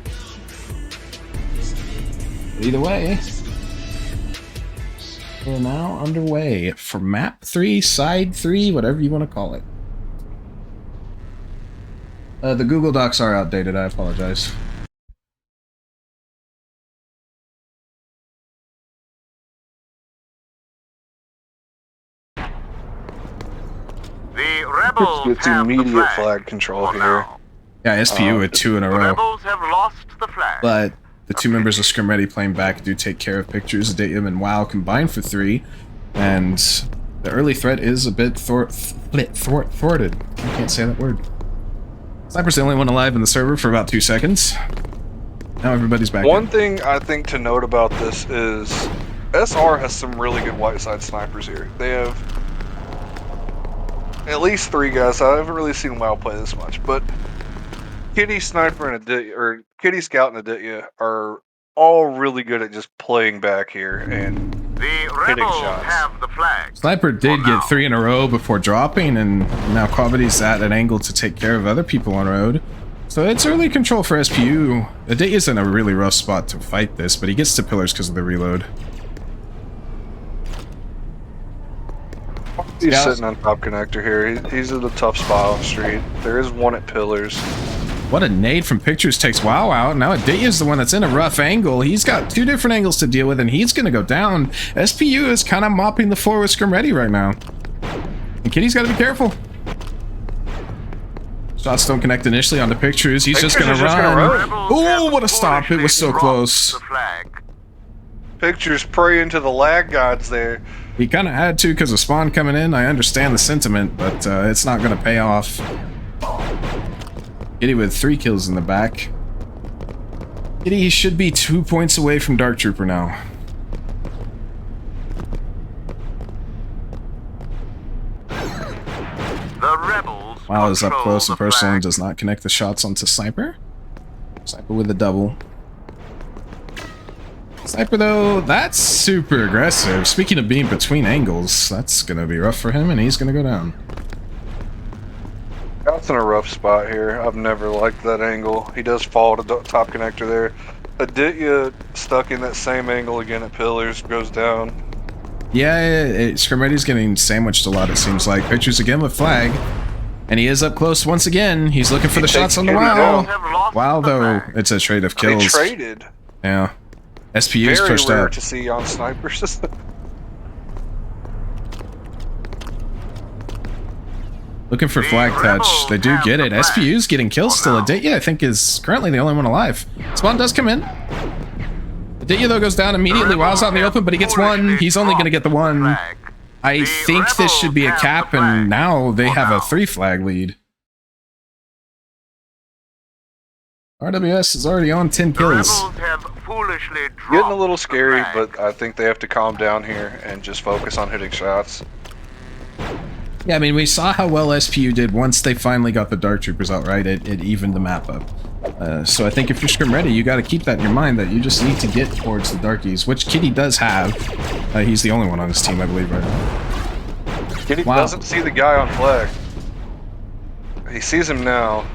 Either way, we're now underway for map 3, side 3, whatever you want to call it. The Google Docs are outdated, I apologize. The rebels It's have the immediate flag flag control for here. now. Yeah, SPU with 2 in a The row. rebels have lost the flag. But the 2 members of Scrim Ready playing back do take care of pictures. Aditya and WoW combined for 3, and the early threat is a bit thwarted. I can't say that word. Sniper's the only one alive in the server for about 2 seconds. Now everybody's back. One thing I think to note about this is SR has some really good Whiteside snipers here. They have at least 3 guys. I haven't really seen WoW play this much, but Kitty, Sniper, and Aditya, or Kitty, Scout, and Aditya are all really good at just playing back here and The hitting rebels shots. have the flag. Sniper did get 3 in a row before dropping, and now Quavity's at an angle to take care of other people on road. So it's early control for SPU. Aditya's in a really rough spot to fight this, but he gets to pillars because of the reload. He's sitting on top connector here. He's in a tough spot on the street. There is one at pillars. What a nade from pictures takes WoW out. Now Aditya's the one that's in a rough angle. He's got 2 different angles to deal with, and he's going to go down. SPU is kind of mopping the floor with Scrim Ready right now. And Kitty's got to be careful. Shots don't connect initially on the pictures. He's just going to run. Oh, what a stop. It was so close. The flag. Pictures praying to the lag gods there. He kind of had to because of Spawn coming in. I understand the sentiment, but it's not going to pay off. Kitty with 3 kills in the back. Kitty should be 2 points away from Dark Trooper now. The rebels. Wow is up control close and the personal and flag. does not connect the shots onto Sniper. Sniper with a double. Sniper, though, that's super aggressive. Speaking of being between angles, that's going to be rough for him, and he's going to go down. Scout's in a rough spot here. I've never liked that angle. He does fall to the top connector there. Aditya stuck in that same angle again at pillars, goes down. Yeah, Scrim Ready's getting sandwiched a lot, it seems like. Pictures again with flag. And he is up close once again. He's looking for the shots on the WoW. WoW, though, it's a trade of kills. They traded. Yeah. SPU's Very pushed rare up. to see on snipers. Looking for flag touch. They do get it. SPU's getting kills still. Aditya, I think, is currently the only one alive. Spawn does come in. Aditya, though, goes down immediately. WoW's out in the open, but he gets one. He's only going to get the one. I think this should be a cap, and now they have a 3-flag lead. RWS is already on 10 kills. Getting a little scary, but I think they have to calm down here and just focus on hitting shots. Yeah, I mean, we saw how well SPU did once they finally got the Dark Troopers out, right? It evened the map up. So I think if you're Scrim Ready, you got to keep that in your mind that you just need to get towards the Darkies, which Kitty does have. He's the only one on his team, I believe, right? Kitty doesn't see the guy on flag. He sees him now.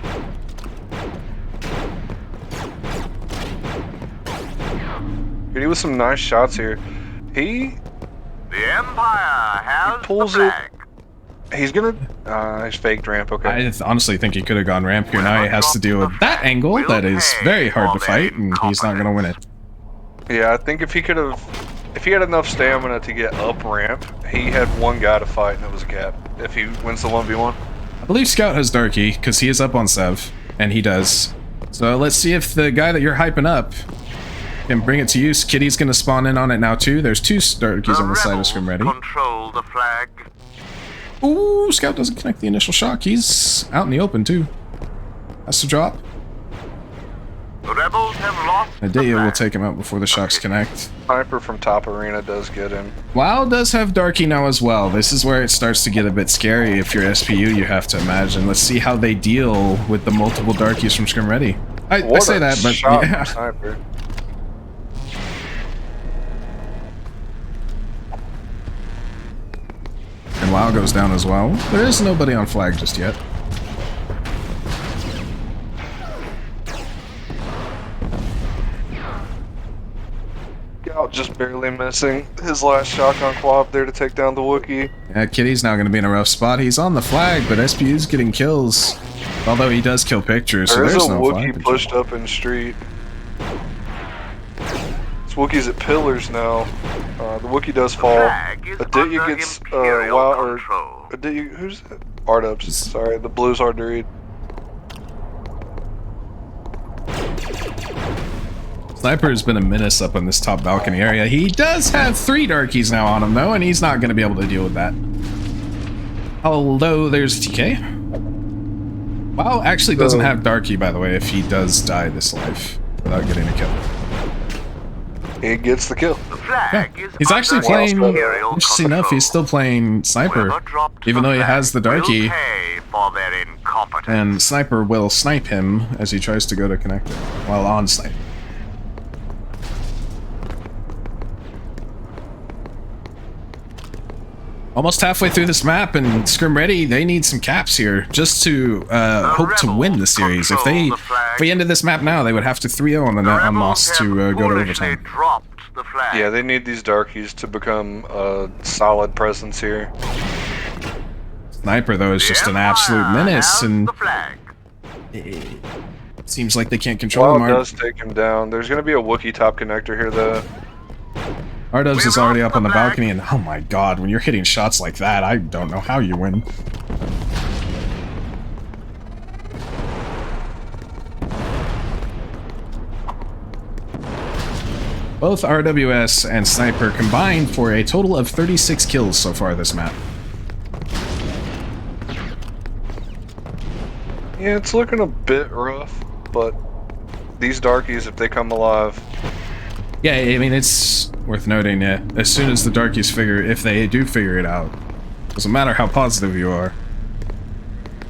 Kitty with some nice shots here. The Empire has pulls the it. flag. He's gonna. He's faked ramp. Okay. I honestly think he could have gone ramp here. Now he has to deal with that angle that is very hard to fight, and he's not going to win it. Yeah, I think if he had enough stamina to get up ramp, he had one guy to fight, and it was a cap. If he wins the 1v1. I believe Scout has Darky, because he is up on Sev, and he does. So let's see if the guy that you're hyping up can bring it to use. Kitty's going to spawn in on it now, too. There's 2 Darkies on the side of Scrim Ready. Control the flag. Ooh, Scout doesn't connect the initial shock. He's out in the open, too. Has to drop. The rebels have lost Aditya the will flag. take him out before the shocks connect. Sniper from top arena does get him. WoW does have Darky now as well. This is where it starts to get a bit scary. If you're SPU, you have to imagine. Let's see how they deal with the multiple Darkies from Scrim Ready. I say that, but yeah. Sniper. And WoW goes down as well. There is nobody on flag just yet. Scout just barely missing his last shot on Quab there to take down the Wookiee. Yeah, Kitty's now going to be in a rough spot. He's on the flag, but SPU's getting kills. Although he does kill pictures, so There's there's a no Wookiee flag. pushed up in street. This Wookiee's at pillars now. The Wookiee does fall. Flag is Aditya under gets Imperial WoW or control. Aditya, who's that? Ardubs. Sorry, the blue's hard to read. Sniper has been a menace up on this top balcony area. He does have 3 Darkies now on him, though, and he's not going to be able to deal with that. Although there's TK. WoW actually doesn't have Darky, by the way, if he does die this life without getting a kill. He gets the kill. The flag is He's actually under playing, Imperial interesting enough, control. he's still playing Sniper, Whoever dropped even the though he has the flag will Darky, pay for their incompetence. and Sniper will snipe him as he tries to go to connect it, while on snipe. Almost halfway through this map, and Scrim Ready, they need some caps here just to hope to win the series. If we ended this map now, they would have to 3-0 on the net on loss to go to overtime. Dropped the flag. Yeah, they need these Darkies to become a solid presence here. Sniper, though, is just an The absolute Empire menace, has and the flag. it seems like they can't control WoW him. does take him down. There's going to be a Wookiee top connector here, though. Ardubs is already up on the balcony, and oh my god, when you're hitting shots like that, I don't know how you win. Both RWS and Sniper combined for a total of 36 kills so far this map. Yeah, it's looking a bit rough, but these darkies, if they come alive, Yeah, I mean, it's worth noting that as soon as the darkies if they do figure it out, doesn't matter how positive you are,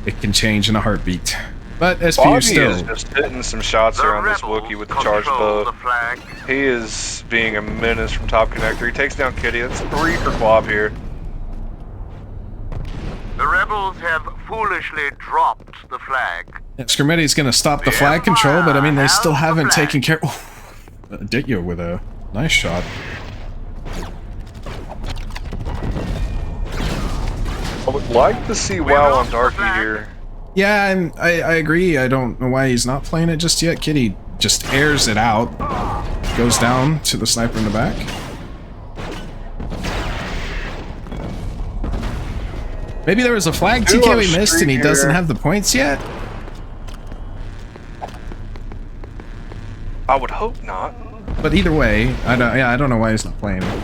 it can change in a heartbeat. But SPU Bobby still... is just hitting some shots around this Wookiee with the charged bow. He is being a menace from top connector. He takes down Kitty. That's 3 for Quab here. The rebels have foolishly dropped the flag. Yeah, Scrim Ready is going to stop the flag control, but I mean, they still haven't taken care... Dityo with a nice shot. I would like to see WoW on Darky here. Yeah, I agree. I don't know why he's not playing it just yet. Kitty just airs it out. Goes down to the sniper in the back. Maybe there was a flag TK we missed and he doesn't have the points yet? I would hope not. But either way, I don't know why he's not playing it.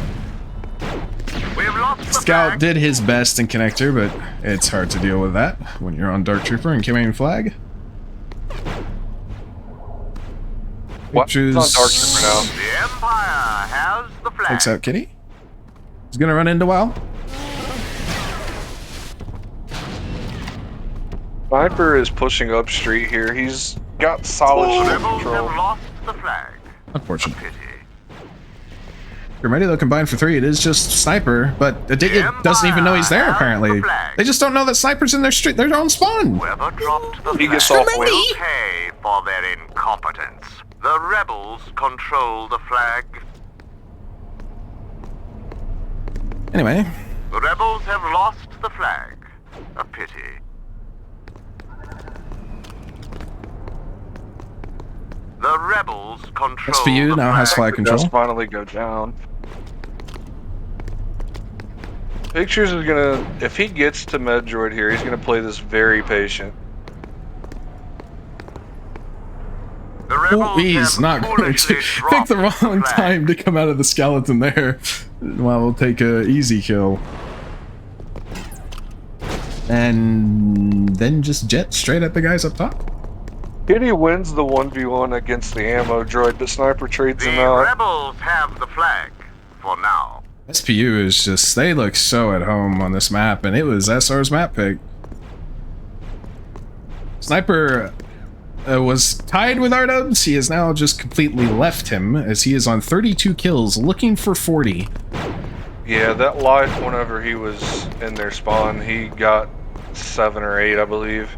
Scout did his best in connector, but it's hard to deal with that when you're on Dark Trooper and carrying flag. What's on Dark Trooper now? The Empire has the flag. Takes out Kitty. He's gonna run into WoW. Sniper is pushing up street here. He's got solid ship Rebels control. have lost the flag. Unfortunate. Pity. You're ready though, combined for 3. It is just Sniper, but Aditya doesn't even know he's there apparently. They just don't know that Sniper's in their street. They're on spawn. Whoever dropped the He gets flag off with. will pay for their incompetence. The rebels control the flag. Anyway, The rebels have lost the flag. A pity. The rebels control SPU the now has flag control. Just finally go down. Pictures is gonna, if he gets to Medroid here, he's gonna play this very patient. The rebels he's have not going to foolishly pick the dropped wrong flag. time to come out of the skeleton there. Well, we'll take a easy kill. And then just jet straight at the guys up top. Kitty wins the 1v1 against the ammo droid, but Sniper trades The him out. rebels have the flag for now. SPU is just, they look so at home on this map, and it was SR's map pick. Sniper was tied with R-Dubs. He has now just completely left him, as he is on 32 kills, looking for 40. Yeah, that life whenever he was in their spawn, he got 7 or 8, I believe.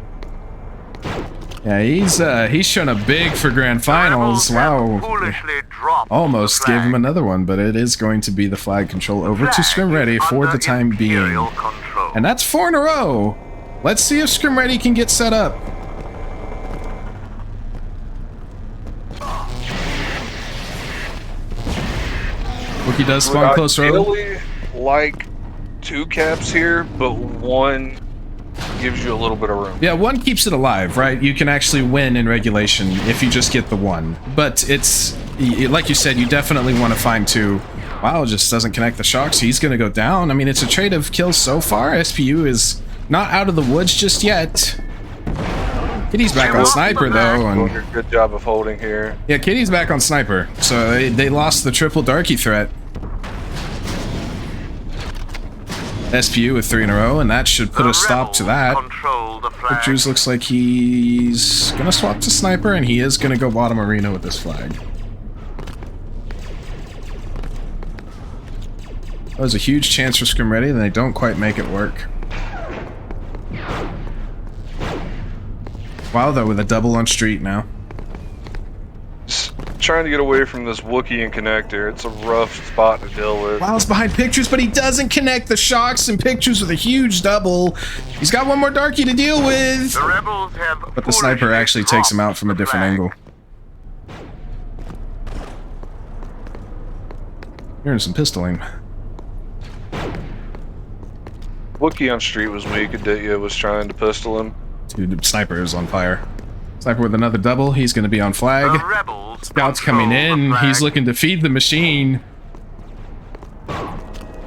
Yeah, he's shown up big for grand finals. The rebels Wow. have foolishly dropped Almost the gave him flag. another one, but it is going to be the flag control over to Flag Scrim Ready for under the time being. Imperial control. And that's 4 in a row. Let's see if Scrim Ready can get set up. Wookie does spawn close road. Ideally, like 2 caps here, but 1 gives you a little bit of room. Yeah, 1 keeps it alive, right? You can actually win in regulation if you just get the 1. But it's, like you said, you definitely want to find 2. Wow, just doesn't connect the shocks. He's going to go down. I mean, it's a trade of kills so far. SPU is not out of the woods just yet. Kitty's back on Sniper, though. Doing And a good job of holding here. yeah, Kitty's back on Sniper. So they lost the triple Darky threat. SPU with 3 in a row, and that should put The a stop to rebels that. Control the flag. Pictures looks like he's gonna swap to Sniper, and he is gonna go bottom arena with this flag. That was a huge chance for Scrim Ready, and they don't quite make it work. Wow, though, with a double on street now. Just trying to get away from this Wookiee and connector. It's a rough spot to deal with. Wow's behind Pictures, but he doesn't connect the shocks, and Pictures with a huge double. He's got 1 more Darky to deal with. The rebels have But the Sniper foolishly actually takes him out from a dropped the different flag. angle. Hearing some pistoling. Wookiee on street was weak. Aditya was trying to pistol him. Dude, Sniper is on fire. Sniper with another double. He's going to be on flag. The rebels Scout's coming control the in. flag. He's looking to feed the machine.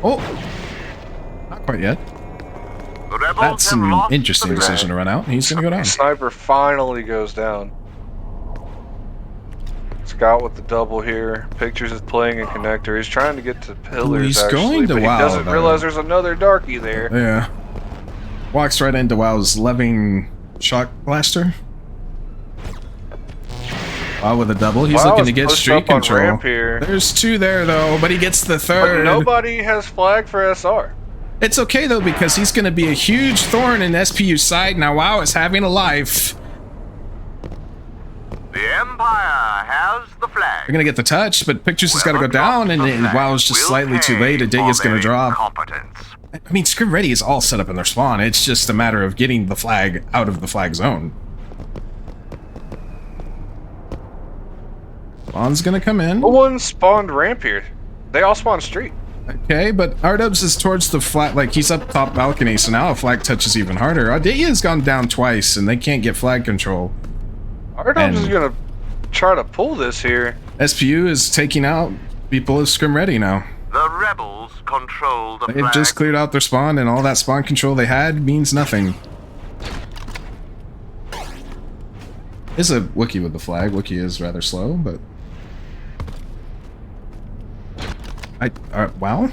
Oh, not quite yet. The rebels That's have an lost interesting the flag. decision to run out. He's going to go down. Sniper finally goes down. Scout with the double here. Pictures is playing in connector. He's trying to get to pillars. he's actually, going to but WoW, he doesn't though. realize there's another darky there. Yeah. Walks right into WoW's loving shock blaster. WoW with a double. He's WoW looking is to get pushed street up on control. ramp here. There's 2 there, though, but he gets the But 3rd. nobody has flag for SR. It's okay, though, because he's going to be a huge thorn in SPU's side. Now, WoW is having a life. The Empire has the flag. They're going to get the touch, but Pictures has got to go down, and WoW's just slightly too late. A dig is going to drop. I mean, Scrim Ready is all set up in their spawn. It's just a matter of getting the flag out of the flag zone. Spawn's going to come in. No one spawned ramp here. They all spawned street. Okay, but Rdubs is towards the flag, like he's up top balcony, so now a flag touch is even harder. Ardeia's gone down twice, and they can't get flag control. Ardubs is gonna try to pull this here. SPU is taking out people of Scrim Ready now. The rebels control the They've flag. just cleared out their spawn, and all that spawn control they had means nothing. Is a Wookiee with the flag. Wookiee is rather slow, but... wow?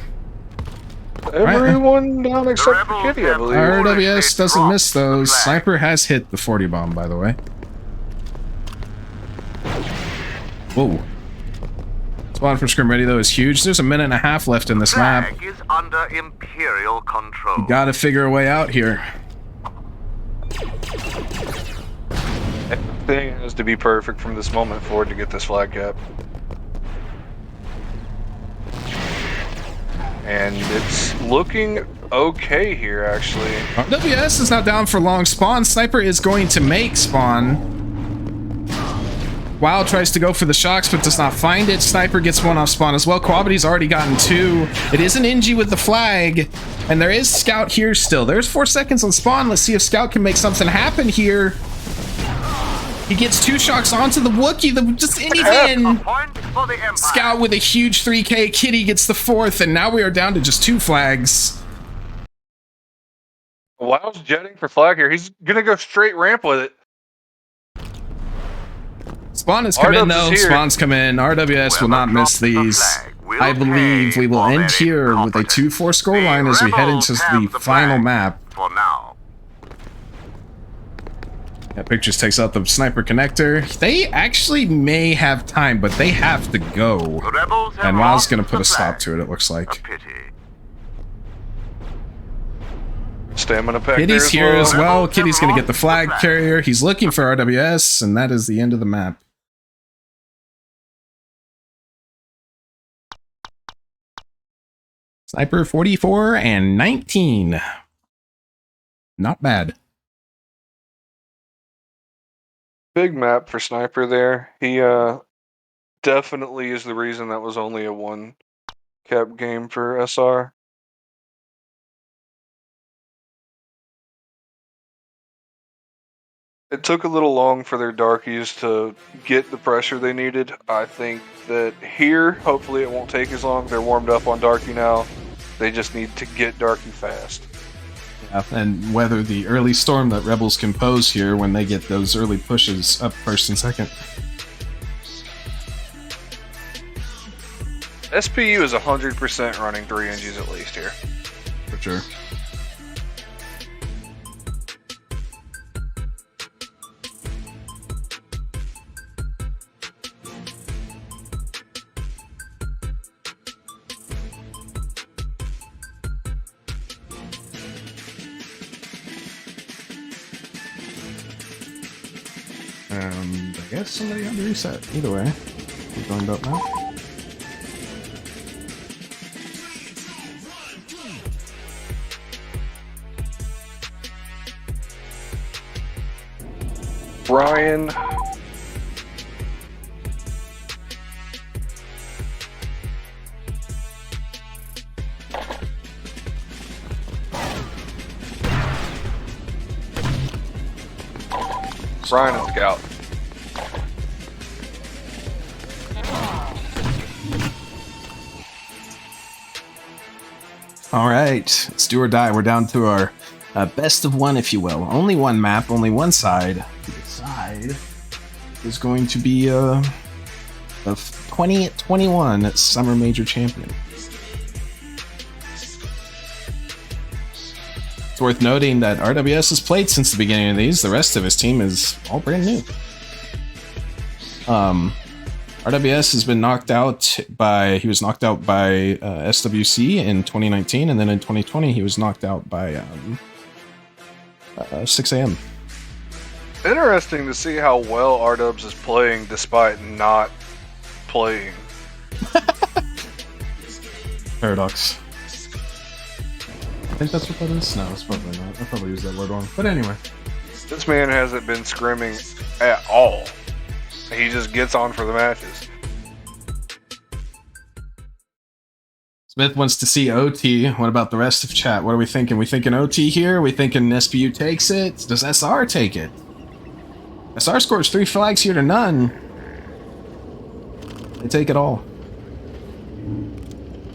Everyone down except for Kitty, I believe. RWS doesn't miss those. Sniper has hit the 40 bomb, by the way. Whoa. Spawn for Scrim Ready, though, is huge. There's a minute and a half left in this map. Flag is under Imperial control. Gotta figure a way out here. Everything has to be perfect from this moment forward to get this flag cap. And it's looking okay here, actually. RWS is not down for long spawn. Sniper is going to make spawn. WoW tries to go for the shocks, but does not find it. Sniper gets one off spawn as well. Quabity's already gotten 2. It is an Ingy with the flag, and there is Scout here still. There's 4 seconds on spawn. Let's see if Scout can make something happen here. He gets 2 shocks onto the Wookiee. Just anything. Point for the Empire. Scout with a huge 3k. Kitty gets the 4th, and now we are down to just 2 flags. WoW's jetting for flag here. He's gonna go straight ramp with it. Spawn has come in, though. RW's here. Spawn's come in. RWS will not miss these. I believe we will end here with a 2-4 scoreline as we head into the final map. For now. That Pictures takes out the sniper connector. They actually may have time, but they have to go. The rebels have And WoW's lost going to put the a stop flag. to it, it looks A like. pity. Stamina pack Kitty's there here as well. Rebels Kitty's have going to get the lost flag the flag. carrier. He's looking for RWS, and that is the end of the map. Sniper 44 and 19. Not bad. Big map for Sniper there. He definitely is the reason that was only a 1 cap game for SR. It took a little long for their darkies to get the pressure they needed. I think that here, hopefully it won't take as long. They're warmed up on darky now. They just need to get darky fast. Yeah, and weather the early storm that Rebels can pose here when they get those early pushes up first and second. SPU is 100% running 3 NGs at least here. For sure. I guess somebody had to reset. Either way, we're going up now. Brian. Ryan and Scout. All right, it's do or die. We're down to our best of one, if you will. Only one map, only one side. The side is going to be the 2021 Summer Major Champion. It's worth noting that RWS has played since the beginning of these. The rest of his team is all brand new. RWS has been knocked out by SWC in 2019, and then in 2020 he was knocked out by 6 AM. Interesting to see how well R-Dubs is playing despite not playing. Paradox. I think that's what that is? No, it's probably not. I probably used that word wrong. But anyway. This man hasn't been scrimming at all. He just gets on for the matches. Smith wants to see OT. What about the rest of chat? What are we thinking? We thinking OT here? We thinking SPU takes it? Does SR take it? SR scores 3 flags here to none. They take it all.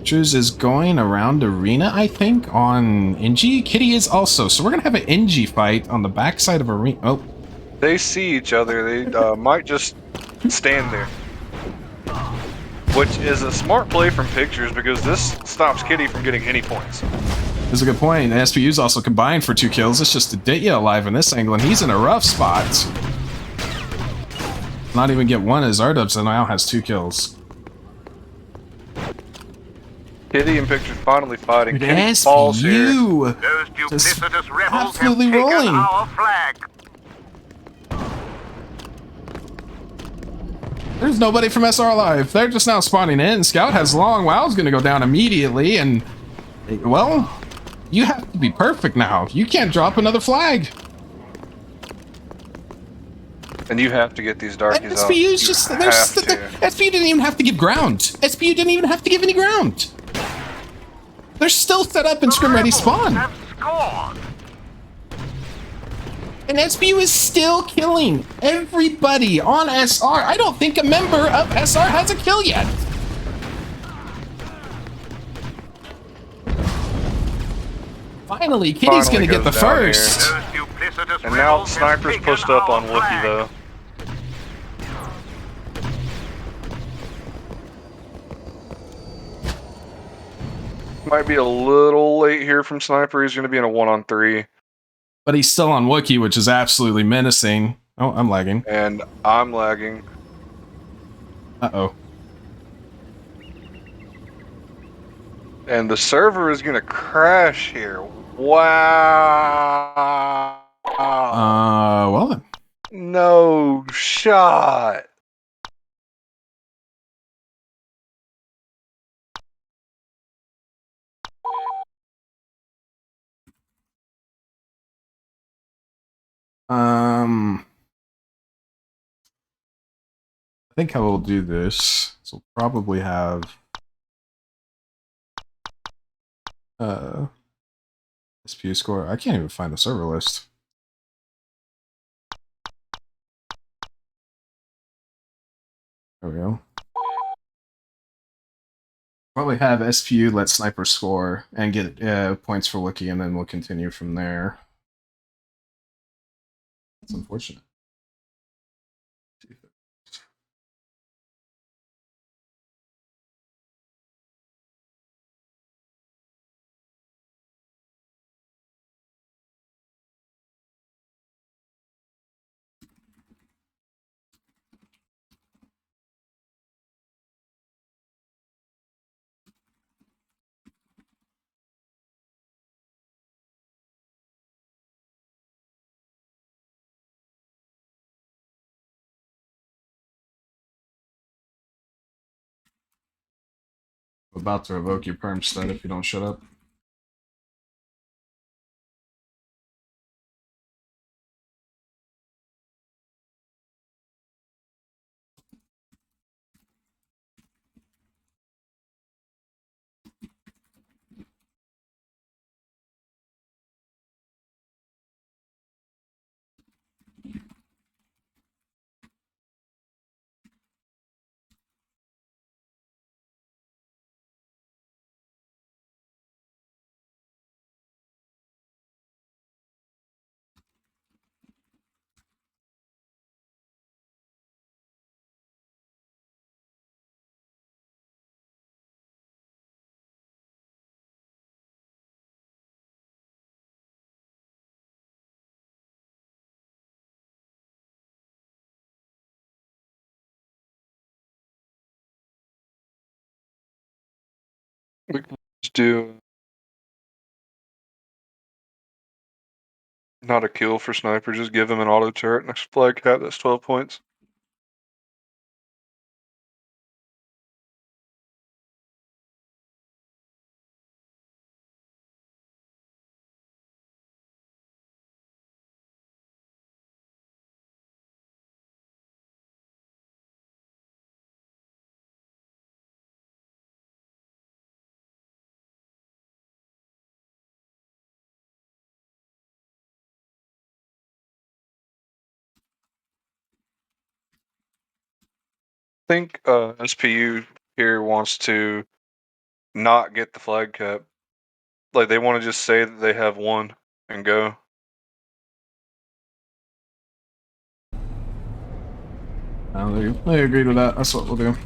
Choose is going around arena, I think, on NG. Kitty is also. So we're going to have an NG fight on the backside of arena. Oh. They see each other. They might just stand there. Which is a smart play from Pictures because this stops Kitty from getting any points. That's a good point. The SPU's also combined for 2 kills. It's just Aditya alive in this angle, and he's in a rough spot. Not even get one as R-Dubs and now has 2 kills. Kitty and Pictures finally fighting. Dude, Kitty falls here. Those Just duplicitous rebels have absolutely taken rolling. our flag. There's nobody from SR alive. They're just now spawning in. Scout has long. WoW's gonna go down immediately, and well, you have to be perfect now. You can't drop another flag. And you have to get these darkies And out. SPU's just SPU didn't even have to give ground. SPU didn't even have to give any ground. They're still set up in Scrim Ready spawn. Have scored. And SPU is still killing everybody on SR. I don't think a member of SR has a kill yet. Finally, Kitty's Finally gonna get the goes down first. Those duplicitous And now rebels have Sniper's taken pushed up our on Wookie flag. though. Might be a little late here from Sniper. He's going to be in a 1-on-3. But he's still on Wookiee, which is absolutely menacing. Oh, I'm lagging. And I'm lagging. Uh-oh. And the server is going to crash here. Wow. Well then. No shot. I think how we'll do this is we'll probably have SPU score. I can't even find the server list. There we go. Probably have SPU let Sniper score and get points for Wookiee, and then we'll continue from there. That's unfortunate. I'm about to revoke your perm stud if you don't shut up. We can just do not a kill for sniper. Just give him an auto turret next flag cap. That's 12 points. I think SPU here wants to not get the flag cap. Like they want to just say that they have one and go. They agreed with that. That's what we'll do.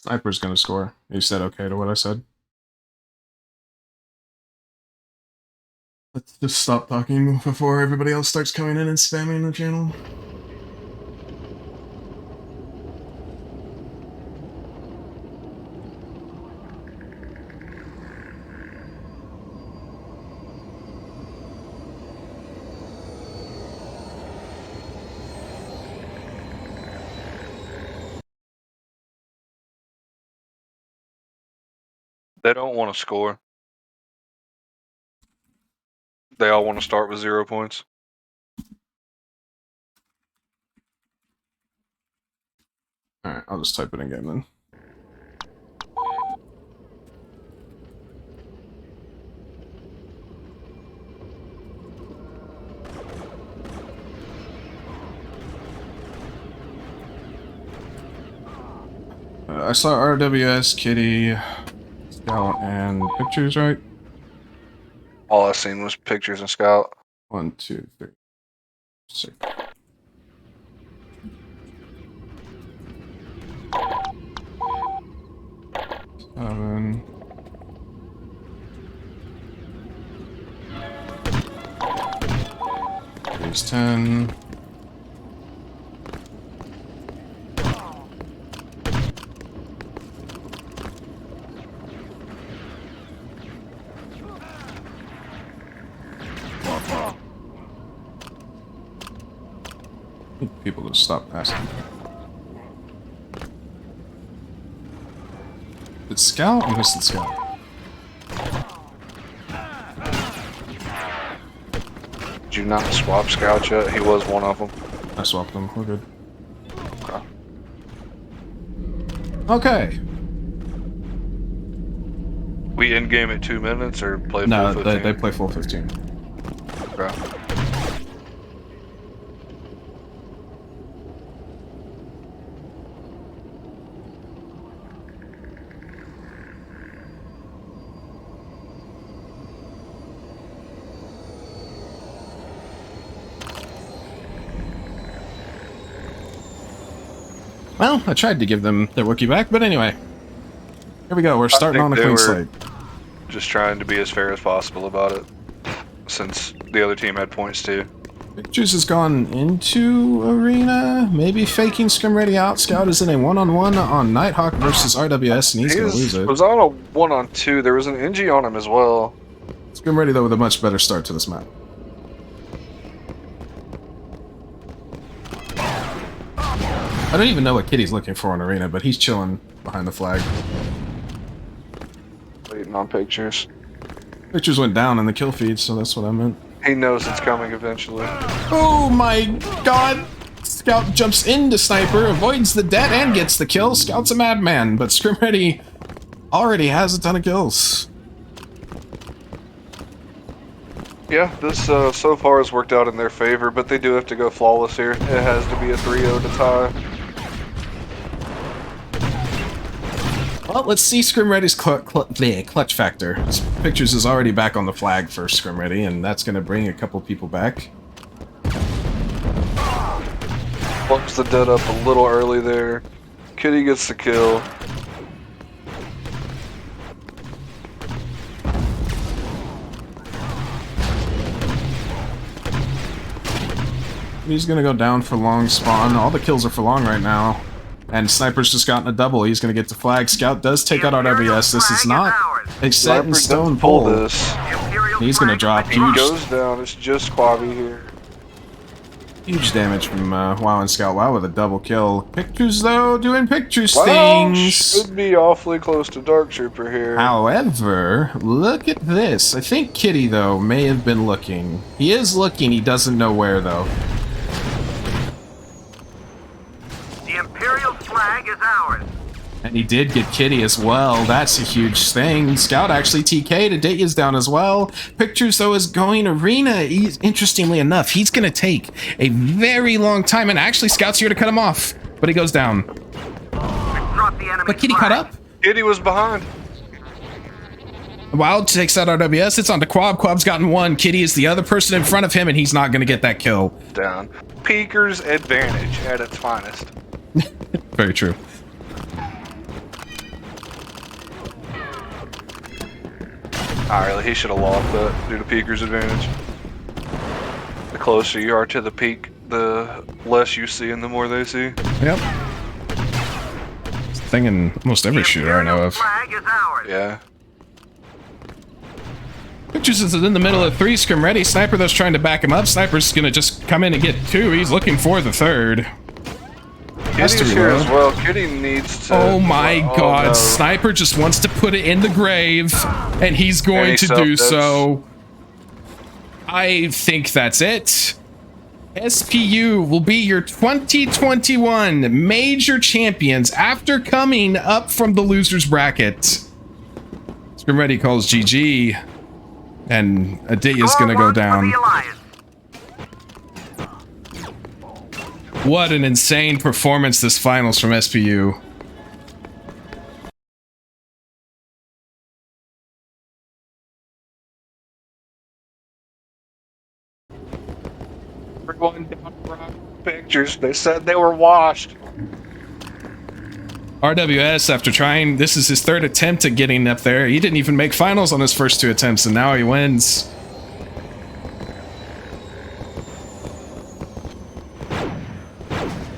Sniper's gonna score. You said okay to what I said. Let's just stop talking before everybody else starts coming in and spamming the channel. They don't want to score. They all want to start with 0 points. Alright, I'll just type it in game then. I saw RWS, Kitty, Scout, and pictures, right? All I seen was pictures and scout. 1, 2, 3, 6. Seven. There's 10. People to stop passing. Did Scout? I missed the Scout. Did you not swap scout yet? He was one of them. I swapped them. We're good. Okay. We in game at 2 minutes or play No, full they 15? play full 15. Okay. Well, I tried to give them their Wookiee back, but anyway. Here we go. We're starting think on a they clean were- slate. Just trying to be as fair as possible about it, since the other team had points too. Pictures has gone into Arena, maybe faking Scrim Ready out. Scout is in a one-on-one on Nighthawk versus RWS, and he's going to lose it. Was on a 1-on-2. There was an NG on him as well. Scrim Ready, though, with a much better start to this map. I don't even know what Kitty's looking for in Arena, but he's chilling behind the flag. Waiting on pictures. Pictures went down in the kill feed, so that's what I meant. He knows it's coming eventually. Oh my god! Scout jumps into Sniper, avoids the death, and gets the kill. Scout's a madman, but Scrim Ready already has a ton of kills. Yeah, this so far has worked out in their favor, but they do have to go flawless here. It has to be a 3-0 to tie. Well, let's see Scrim Ready's clutch factor. Pictures is already back on the flag for Scrim Ready, and that's going to bring a couple people back. Bumps the dead up a little early there. Kitty gets the kill. He's going to go down for long spawn. All the kills are for long right now. And Sniper's just gotten a double. He's going to get the flag. Scout does take out RWS. This is not a set in stone pull. This. He's going to drop He huge, goes down. It's just Quavi here. huge damage from WoW and Scout. WoW with a double kill. Pictures, though, doing pictures Wow, things. should be awfully close to Dark Trooper here. However, look at this. I think Kitty, though, may have been looking. He is looking. He doesn't know where, though. The Imperial flag is ours. And he did get Kitty as well. That's a huge thing. Scout actually TK'd. Date is down as well. Pictures, though, is going arena. Interestingly enough, he's going to take a very long time. And actually, Scout's here to cut him off. But he goes down. Drop the enemy But Kitty flag. caught up. Kitty was behind. Wild takes out RWS. It's on to Quab. Quab's gotten one. Kitty is the other person in front of him, and he's not going to get that kill. Down. Peeker's advantage at its finest. Very true. Ah, really, he should have lost that due to Peeker's advantage. The closer you are to the peak, the less you see and the more they see. Yep. It's a thing in almost every shooter I know of. Flag is ours. Yeah. Pictures is in the middle of 3. Scrim Ready. Sniper, though, trying to back him up. Sniper's going to just come in and get 2. He's looking for the 3rd. Has to Kitty's here reload. as well. Kitty needs to. Oh my god. no. Sniper just wants to put it in the grave, and he's going And he to do self-does. so. I think that's it. SPU will be your 2021 major champions after coming up from the losers bracket. Scrim Ready calls GG, and Adia's gonna go down. What an insane performance this finals from SPU. Everyone down for pictures. They said they were washed. RWS, after trying, this is his 3rd attempt at getting up there. He didn't even make finals on his first 2 attempts, and now he wins.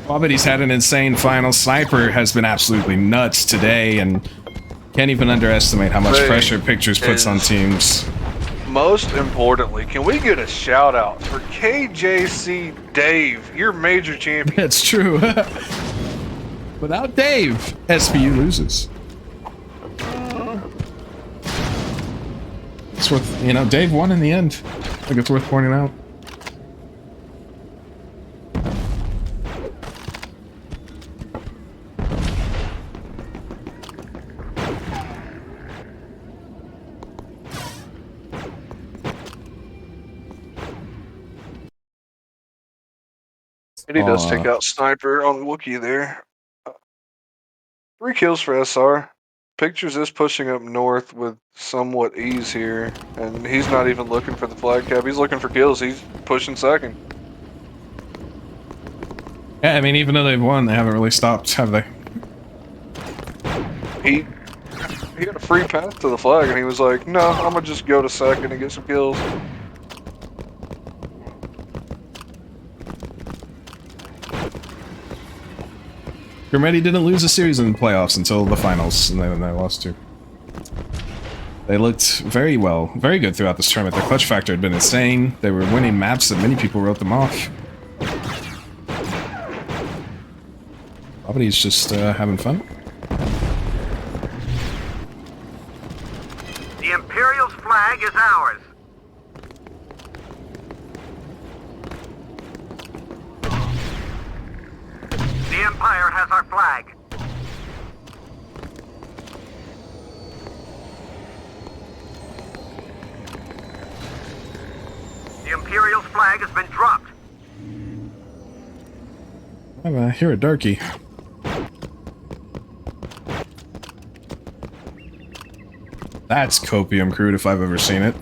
Quabity's had an insane final. Sniper has been absolutely nuts today, and can't even underestimate how much Hey, pressure Pictures puts on teams. Most importantly, can we get a shout out for KJC Dave, your major champion? That's true. Without Dave, SPU loses. It's worth, you know, Dave won in the end. I think it's worth pointing out. And he does take out Sniper on Wookiee there. 3 kills for SR. Pictures is pushing up north with somewhat ease here, and he's not even looking for the flag cap. He's looking for kills. He's pushing second. Yeah, I mean, even though they've won, they haven't really stopped, have they? He had a free path to the flag, and he was like, "No, I'm gonna just go to second and get some kills." Scrim Ready didn't lose a series in the playoffs until the finals, and then they lost 2. They looked very well, very good throughout this tournament. Their clutch factor had been insane. They were winning maps that many people wrote them off. Nobody's just having fun. The Imperial's flag is ours. The Empire has our flag. The Imperial's flag has been dropped. I hear a darkie. That's copium crude if I've ever seen it.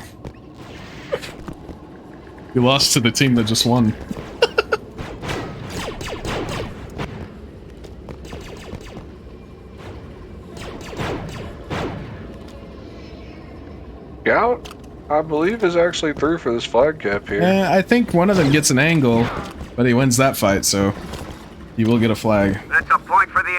You lost to the team that just won. Gout, I believe, is actually through for this flag cap here. I think one of them gets an angle, but he wins that fight, so he will get a flag. That's a point for the...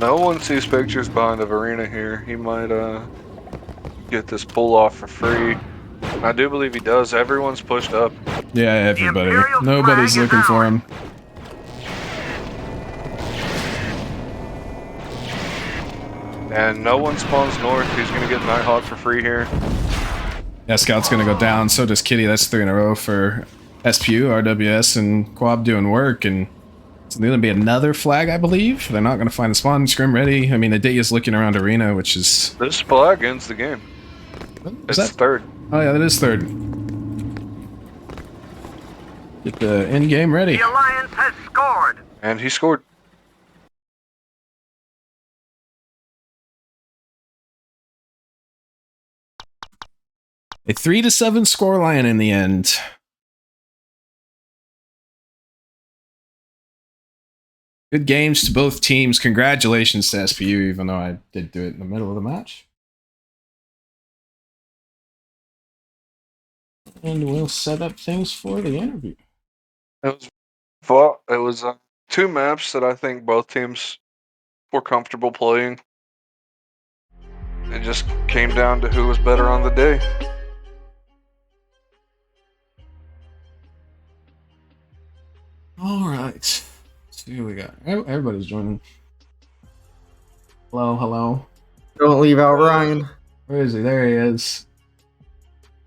No one sees pictures behind the arena here. He might get this pull off for free. I do believe he does. Everyone's pushed up. Yeah, everybody. Imperial Nobody's flag is looking for ours. him. And no one spawns north. He's going to get Nighthawk for free here. Yeah, Scout's gonna go down, so does Kitty. That's 3 in a row for SPU, RWS, and Quab doing work, and it's gonna be another flag, I believe. They're not gonna find a spawn. Scrim ready. I mean, Adia's looking around arena, which is... This flag ends the game. Is It's that... third. Oh yeah, that is third. Get the end game ready. The Alliance has scored. And he scored. A 3-7 scoreline in the end. Good games to both teams. Congratulations to SPU, even though I did do it in the middle of the match. And we'll set up things for the interview. It was two maps that I think both teams were comfortable playing. It just came down to who was better on the day. All right. Let's see who we got. Everybody's joining. Hello, hello. Don't leave out Ryan. Where is he? There he is.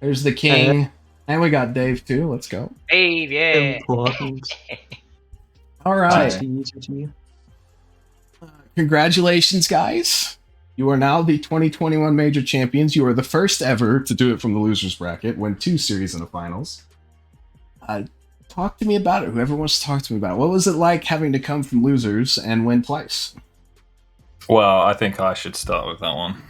There's the king. And we got Dave too. Let's go. Dave, yeah. All right. Congratulations, guys. You are now the 2021 Major Champions. You are the first ever to do it from the losers bracket, win 2 series in the finals. Talk to me about it. Whoever wants to talk to me about it. What was it like having to come from losers and win twice? Well, I think I should start with that one.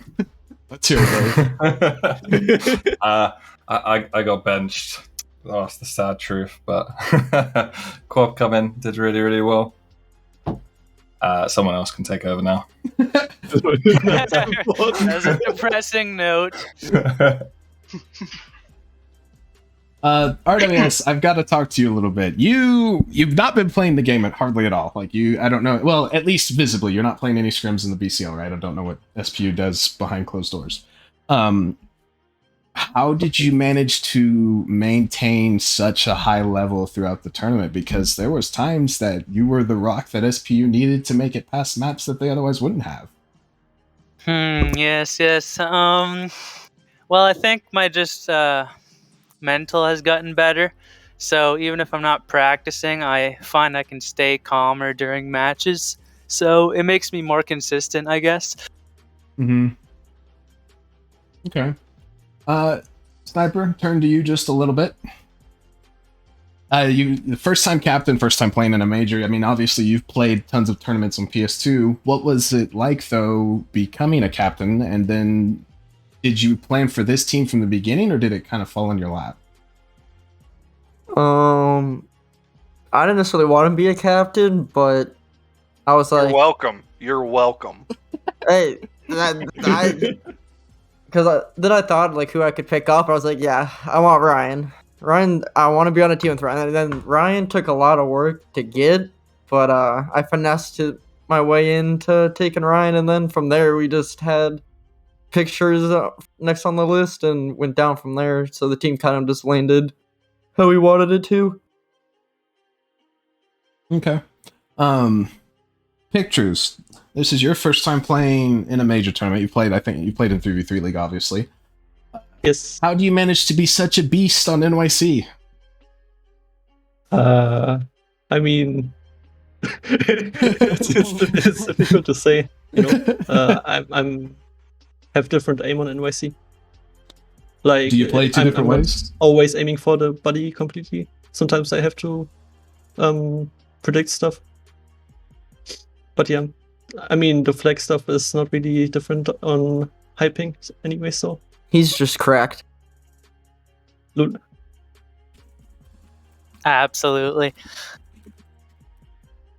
Let's hear it, Dave. I got benched. Oh, that's the sad truth. But Quab come in, did really, really well. Someone else can take over now. That's a depressing note. RWS, I've got to talk to you a little bit. You've not been playing the game hardly at all. Like I don't know. Well, at least visibly, you're not playing any scrims in the BCL, right? I don't know what SPU does behind closed doors. How did you manage to maintain such a high level throughout the tournament? Because there was times that you were the rock that SPU needed to make it past maps that they otherwise wouldn't have. Yes. Well, I think my just mental has gotten better. So even if I'm not practicing, I find I can stay calmer during matches. So it makes me more consistent, I guess. Mm-hmm. Okay. Sniper, turn to you just a little bit. You the first time captain, first time playing in a major. I mean, obviously you've played tons of tournaments on PS2. What was it like though becoming a captain? And then did you plan for this team from the beginning, or did it kind of fall in your lap? I didn't necessarily want to be a captain, but I was like, You're welcome. You're welcome. hey, because then I thought like who I could pick up. I was like, yeah, I want Ryan. I want to be on a team with Ryan. And then Ryan took a lot of work to get, but I finessed my way into taking Ryan, and then from there we just had pictures next on the list and went down from there. So the team kind of just landed how we wanted it to. Okay. Pictures. This is your first time playing in a major tournament. I think you played in 3v3 League, obviously. Yes. How do you manage to be such a beast on NYC? I mean, it's difficult to say. You know, I'm have different aim on NYC. Like, Do you play two different I'm ways? always aiming for the body completely. Sometimes I have to predict stuff. But yeah, I mean, the flag stuff is not really different on hyping anyway, so. He's just cracked. Absolutely.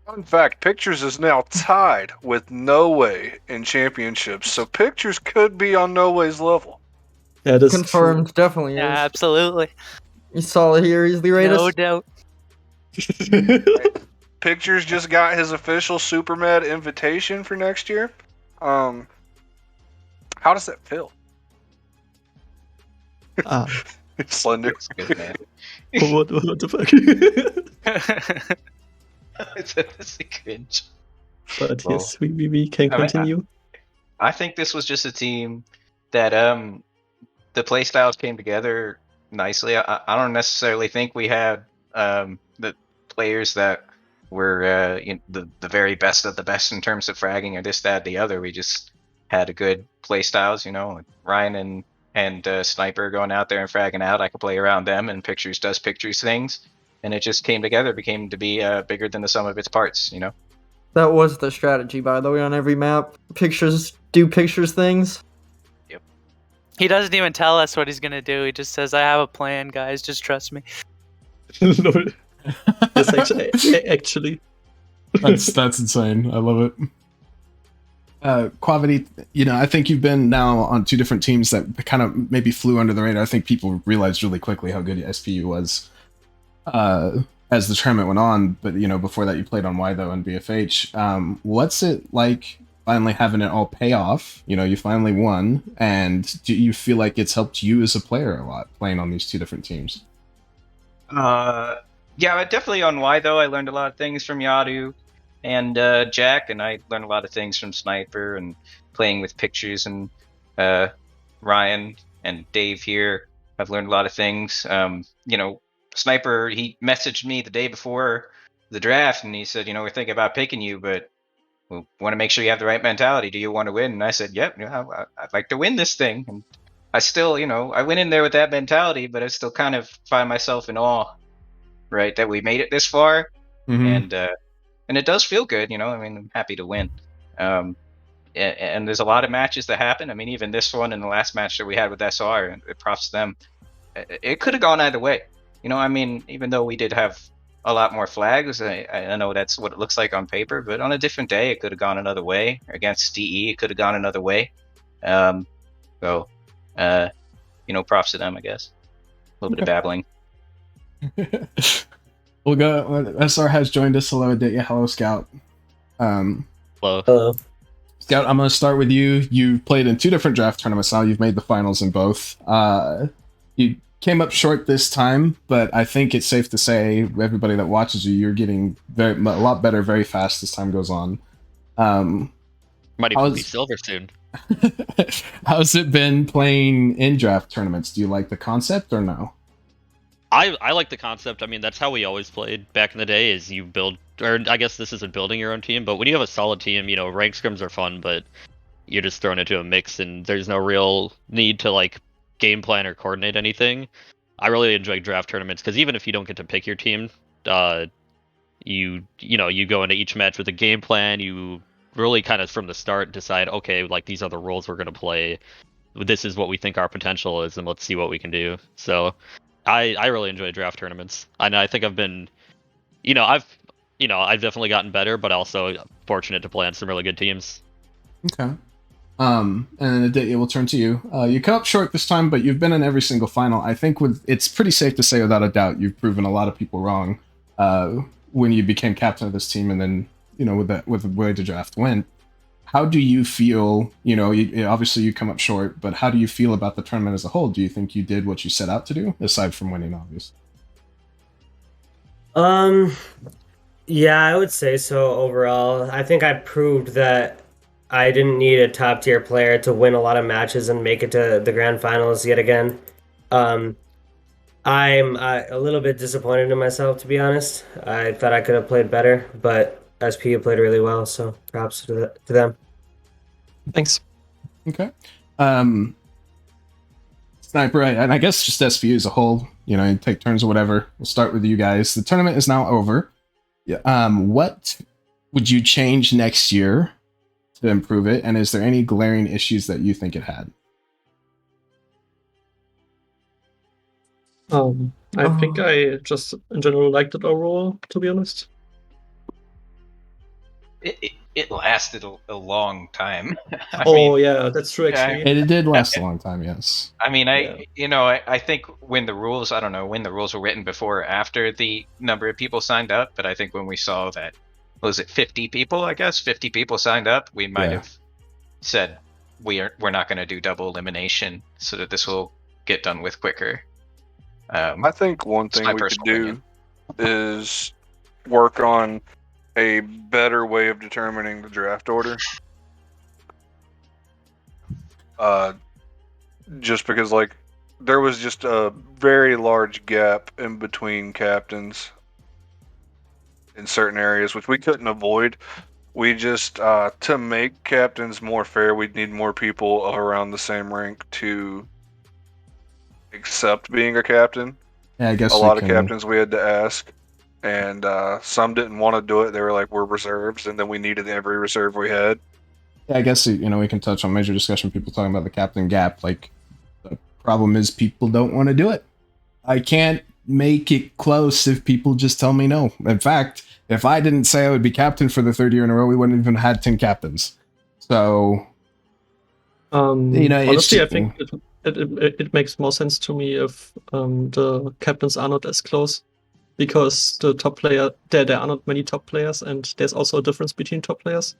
Fun fact, Pictures is now tied with No Way in championships, so Pictures could be on No Way's level. Yeah, that's Confirmed, definitely Yeah, is. absolutely. You saw it here, he's the greatest. No doubt. true. Pictures just got his official Supermed invitation for next year. How does that feel? Slender. It's good, man. what the fuck? It's a cringe. But Well, yes, we can I mean, continue. I think this was just a team that the play styles came together nicely. I don't necessarily think we had the players that were the very best of the best in terms of fragging or this, that, the other. We just had a good play styles, Ryan and Sniper going out there and fragging out. I could play around them, and Pictures does Pictures things, and it just came together, became to be bigger than the sum of its parts, That was the strategy, by the way, on every map. Pictures do Pictures things. He doesn't even tell us what he's gonna do. He just says, "I have a plan, guys. Just trust me." Lol. Yes, actually. That's insane. I love it. Quavity, I think you've been now on two different teams that kind of maybe flew under the radar. I think people realized really quickly how good SPU was as the tournament went on. But before that, you played on Y though and BFH. What's it like finally having it all pay off? You finally won, and do you feel like it's helped you as a player a lot playing on these two different teams? Yeah, definitely on Y though. I learned a lot of things from Yadu and Jack, and I learned a lot of things from Sniper and playing with Pictures and Ryan and Dave here. I've learned a lot of things. Sniper, he messaged me the day before the draft, and he said, we're thinking about picking you, but we want to make sure you have the right mentality. Do you want to win? And I said, yep, I'd like to win this thing. And I still, I went in there with that mentality, but I still kind of find myself in awe, right, that we made it this far. Mm-hmm. And it does feel good, I'm happy to win. And there's a lot of matches that happen. I mean, even this one and the last match that we had with SR, and props to them, it could have gone either way. Even though we did have a lot more flags, I know that's what it looks like on paper, but on a different day, it could have gone another way. Against DE, it could have gone another way. So, props to them, I guess. A little bit of babbling. We'll go. SR has joined us. Hello, Aditya. Hello, Scout. Hello. Hello. Scout, I'm going to start with you. You played in two different draft tournaments now. You've made the finals in both. You came up short this time, but I think it's safe to say, everybody that watches you, you're getting a lot better very fast as time goes on. Might even be silver soon. How's it been playing in draft tournaments? Do you like the concept or no? I like the concept. I mean, that's how we always played back in the day, is you build, or I guess this isn't building your own team, but when you have a solid team, rank scrims are fun, but you're just thrown into a mix and there's no real need to game plan or coordinate anything. I really enjoy draft tournaments because even if you don't get to pick your team, you go into each match with a game plan. You really kind of from the start decide, okay, these are the roles we're going to play. This is what we think our potential is, and let's see what we can do. So I really enjoy draft tournaments. And I think I've been, I've definitely gotten better, but also fortunate to play on some really good teams. Okay. And then Aditya, we'll turn to you. You come up short this time, but you've been in every single final. I think it's pretty safe to say, without a doubt, you've proven a lot of people wrong when you became captain of this team, and then with the way the draft went. How do you feel? Obviously you come up short, but how do you feel about the tournament as a whole? Do you think you did what you set out to do, aside from winning, obviously? Yeah, I would say so overall. I think I proved that I didn't need a top tier player to win a lot of matches and make it to the grand finals yet again. I'm a little bit disappointed in myself, to be honest. I thought I could have played better, but SPU played really well, so props to them. Thanks. Okay. Sniper, and I guess just SPU as a whole, you take turns or whatever. We'll start with you guys. The tournament is now over. Yeah. What would you change next year to improve it? And is there any glaring issues that you think it had? I think I just in general liked it overall, to be honest. It lasted a long time. Yeah, that's true actually. It did last a long time, yes. I mean, Yeah. I think when the rules, I don't know when the rules were written before or after the number of people signed up, but I think when we saw that, was it 50 people? I guess 50 people signed up. We might have said we're not going to do double elimination so that this will get done with quicker. I think one thing my we could personal do opinion. is work on a better way of determining the draft order. Just because, like, there was just a very large gap in between captains in certain areas, which we couldn't avoid. We just, to make captains more fair, we'd need more people around the same rank to accept being a captain. Yeah, I guess a lot of captains we had to ask, and some didn't want to do it. They were like, we're reserves, and then we needed every reserve we had. Yeah, I guess we can touch on major discussion. People talking about the captain gap. Like, the problem is people don't want to do it. I can't make it close if people just tell me no. In fact, if I didn't say I would be captain for the third year in a row, we wouldn't even had 10 captains. So, honestly, I think it makes more sense to me if the captains are not as close, because the top player there are not many top players, and there's also a difference between top players.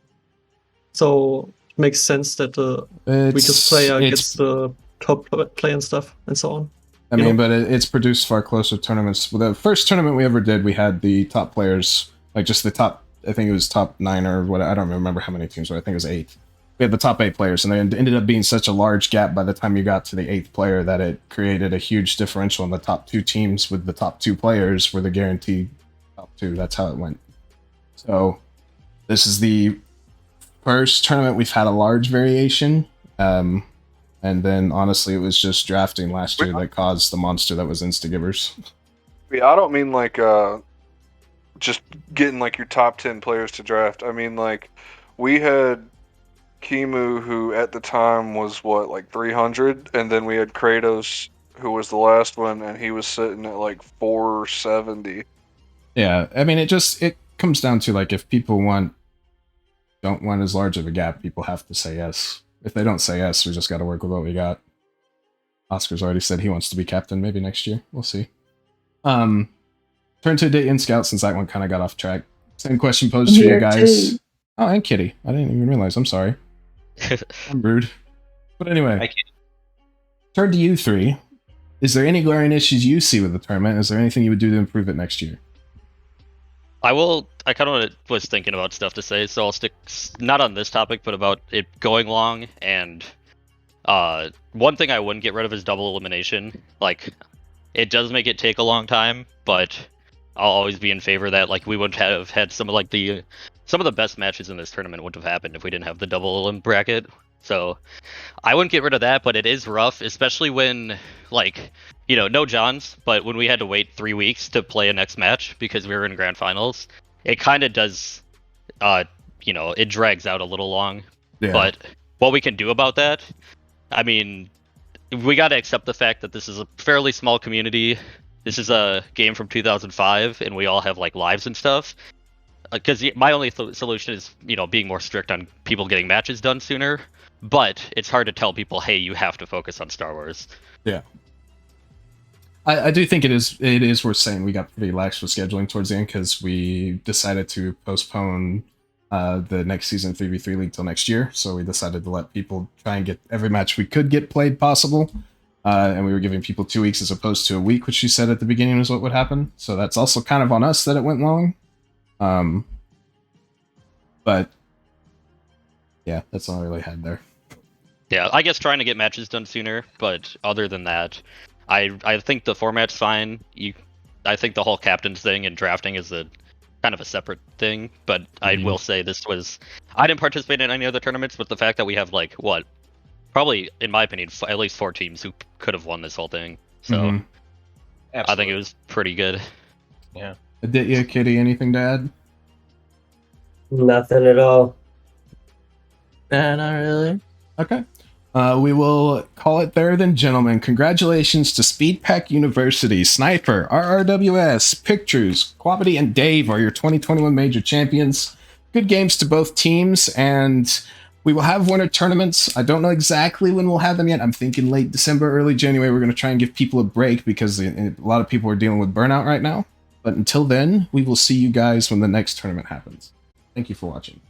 So it makes sense that the weakest player gets the top player and stuff, and so on. I mean, but it's produced far closer tournaments. The first tournament we ever did, we had the top players, like just the top, I think it was top 9 or what, I don't remember how many teams, but I think it was 8. We had the top 8 players, and it ended up being such a large gap by the time you got to the 8th player that it created a huge differential in the top 2 teams, with the top 2 players were the guaranteed top 2. That's how it went. So this is the first tournament we've had a large variation. And then, honestly, it was just drafting last year that caused the monster that was Instagivers. Yeah, I don't mean like just getting like your top 10 players to draft. I mean, like, we had Kimu, who at the time was what, like 300, and then we had Kratos, who was the last one, and he was sitting at like 470. Yeah, I mean, it comes down to, like, if people don't want as large of a gap, people have to say yes. If they don't say yes, we just got to work with what we got. Oscar's already said he wants to be captain, maybe next year. We'll see. Turn to a date in Scout, since that one kind of got off track. Same question posed to you guys. Too. Oh, and Kitty. I didn't even realize. I'm sorry. I'm rude. But anyway, turn to you 3. Is there any glaring issues you see with the tournament? Is there anything you would do to improve it next year? I kind of was thinking about stuff to say, so I'll stick not on this topic, but about it going long. And one thing I wouldn't get rid of is double elimination. Like, it does make it take a long time, but I'll always be in favor of that. Like, we wouldn't have had some of the best matches in this tournament wouldn't have happened if we didn't have the double elim bracket. So I wouldn't get rid of that, but it is rough, especially when, like, no Johns, but when we had to wait 3 weeks to play a next match because we were in grand finals, it kind of does, it drags out a little long. Yeah. But what we can do about that, I mean, we got to accept the fact that this is a fairly small community. This is a game from 2005, and we all have, like, lives and stuff. Because my only solution is, being more strict on people getting matches done sooner. But it's hard to tell people, hey, you have to focus on Star Wars. Yeah. I do think it is worth saying we got pretty lax with scheduling towards the end, because we decided to postpone the next season 3v3 league till next year. So we decided to let people try and get every match we could get played possible. And we were giving people 2 weeks as opposed to a week, which you said at the beginning was what would happen. So that's also kind of on us that it went long. But yeah, that's all I really had there. Yeah, I guess trying to get matches done sooner, but other than that, I think the format's fine. I think the whole captains thing and drafting is a kind of a separate thing, but I will say I didn't participate in any other tournaments, but the fact that we have, like, probably, in my opinion, at least 4 teams who could have won this whole thing. So I think it was pretty good. Yeah. Did you, Kitty, anything to add? Nothing at all. Nah, not really. Okay. We will call it there then, gentlemen. Congratulations to Speedpack University. Sniper, RRWS, Pictures, Quabity, and Dave are your 2021 major champions. Good games to both teams, and we will have winter tournaments. I don't know exactly when we'll have them yet. I'm thinking late December, early January. We're going to try and give people a break because a lot of people are dealing with burnout right now. But until then, we will see you guys when the next tournament happens. Thank you for watching.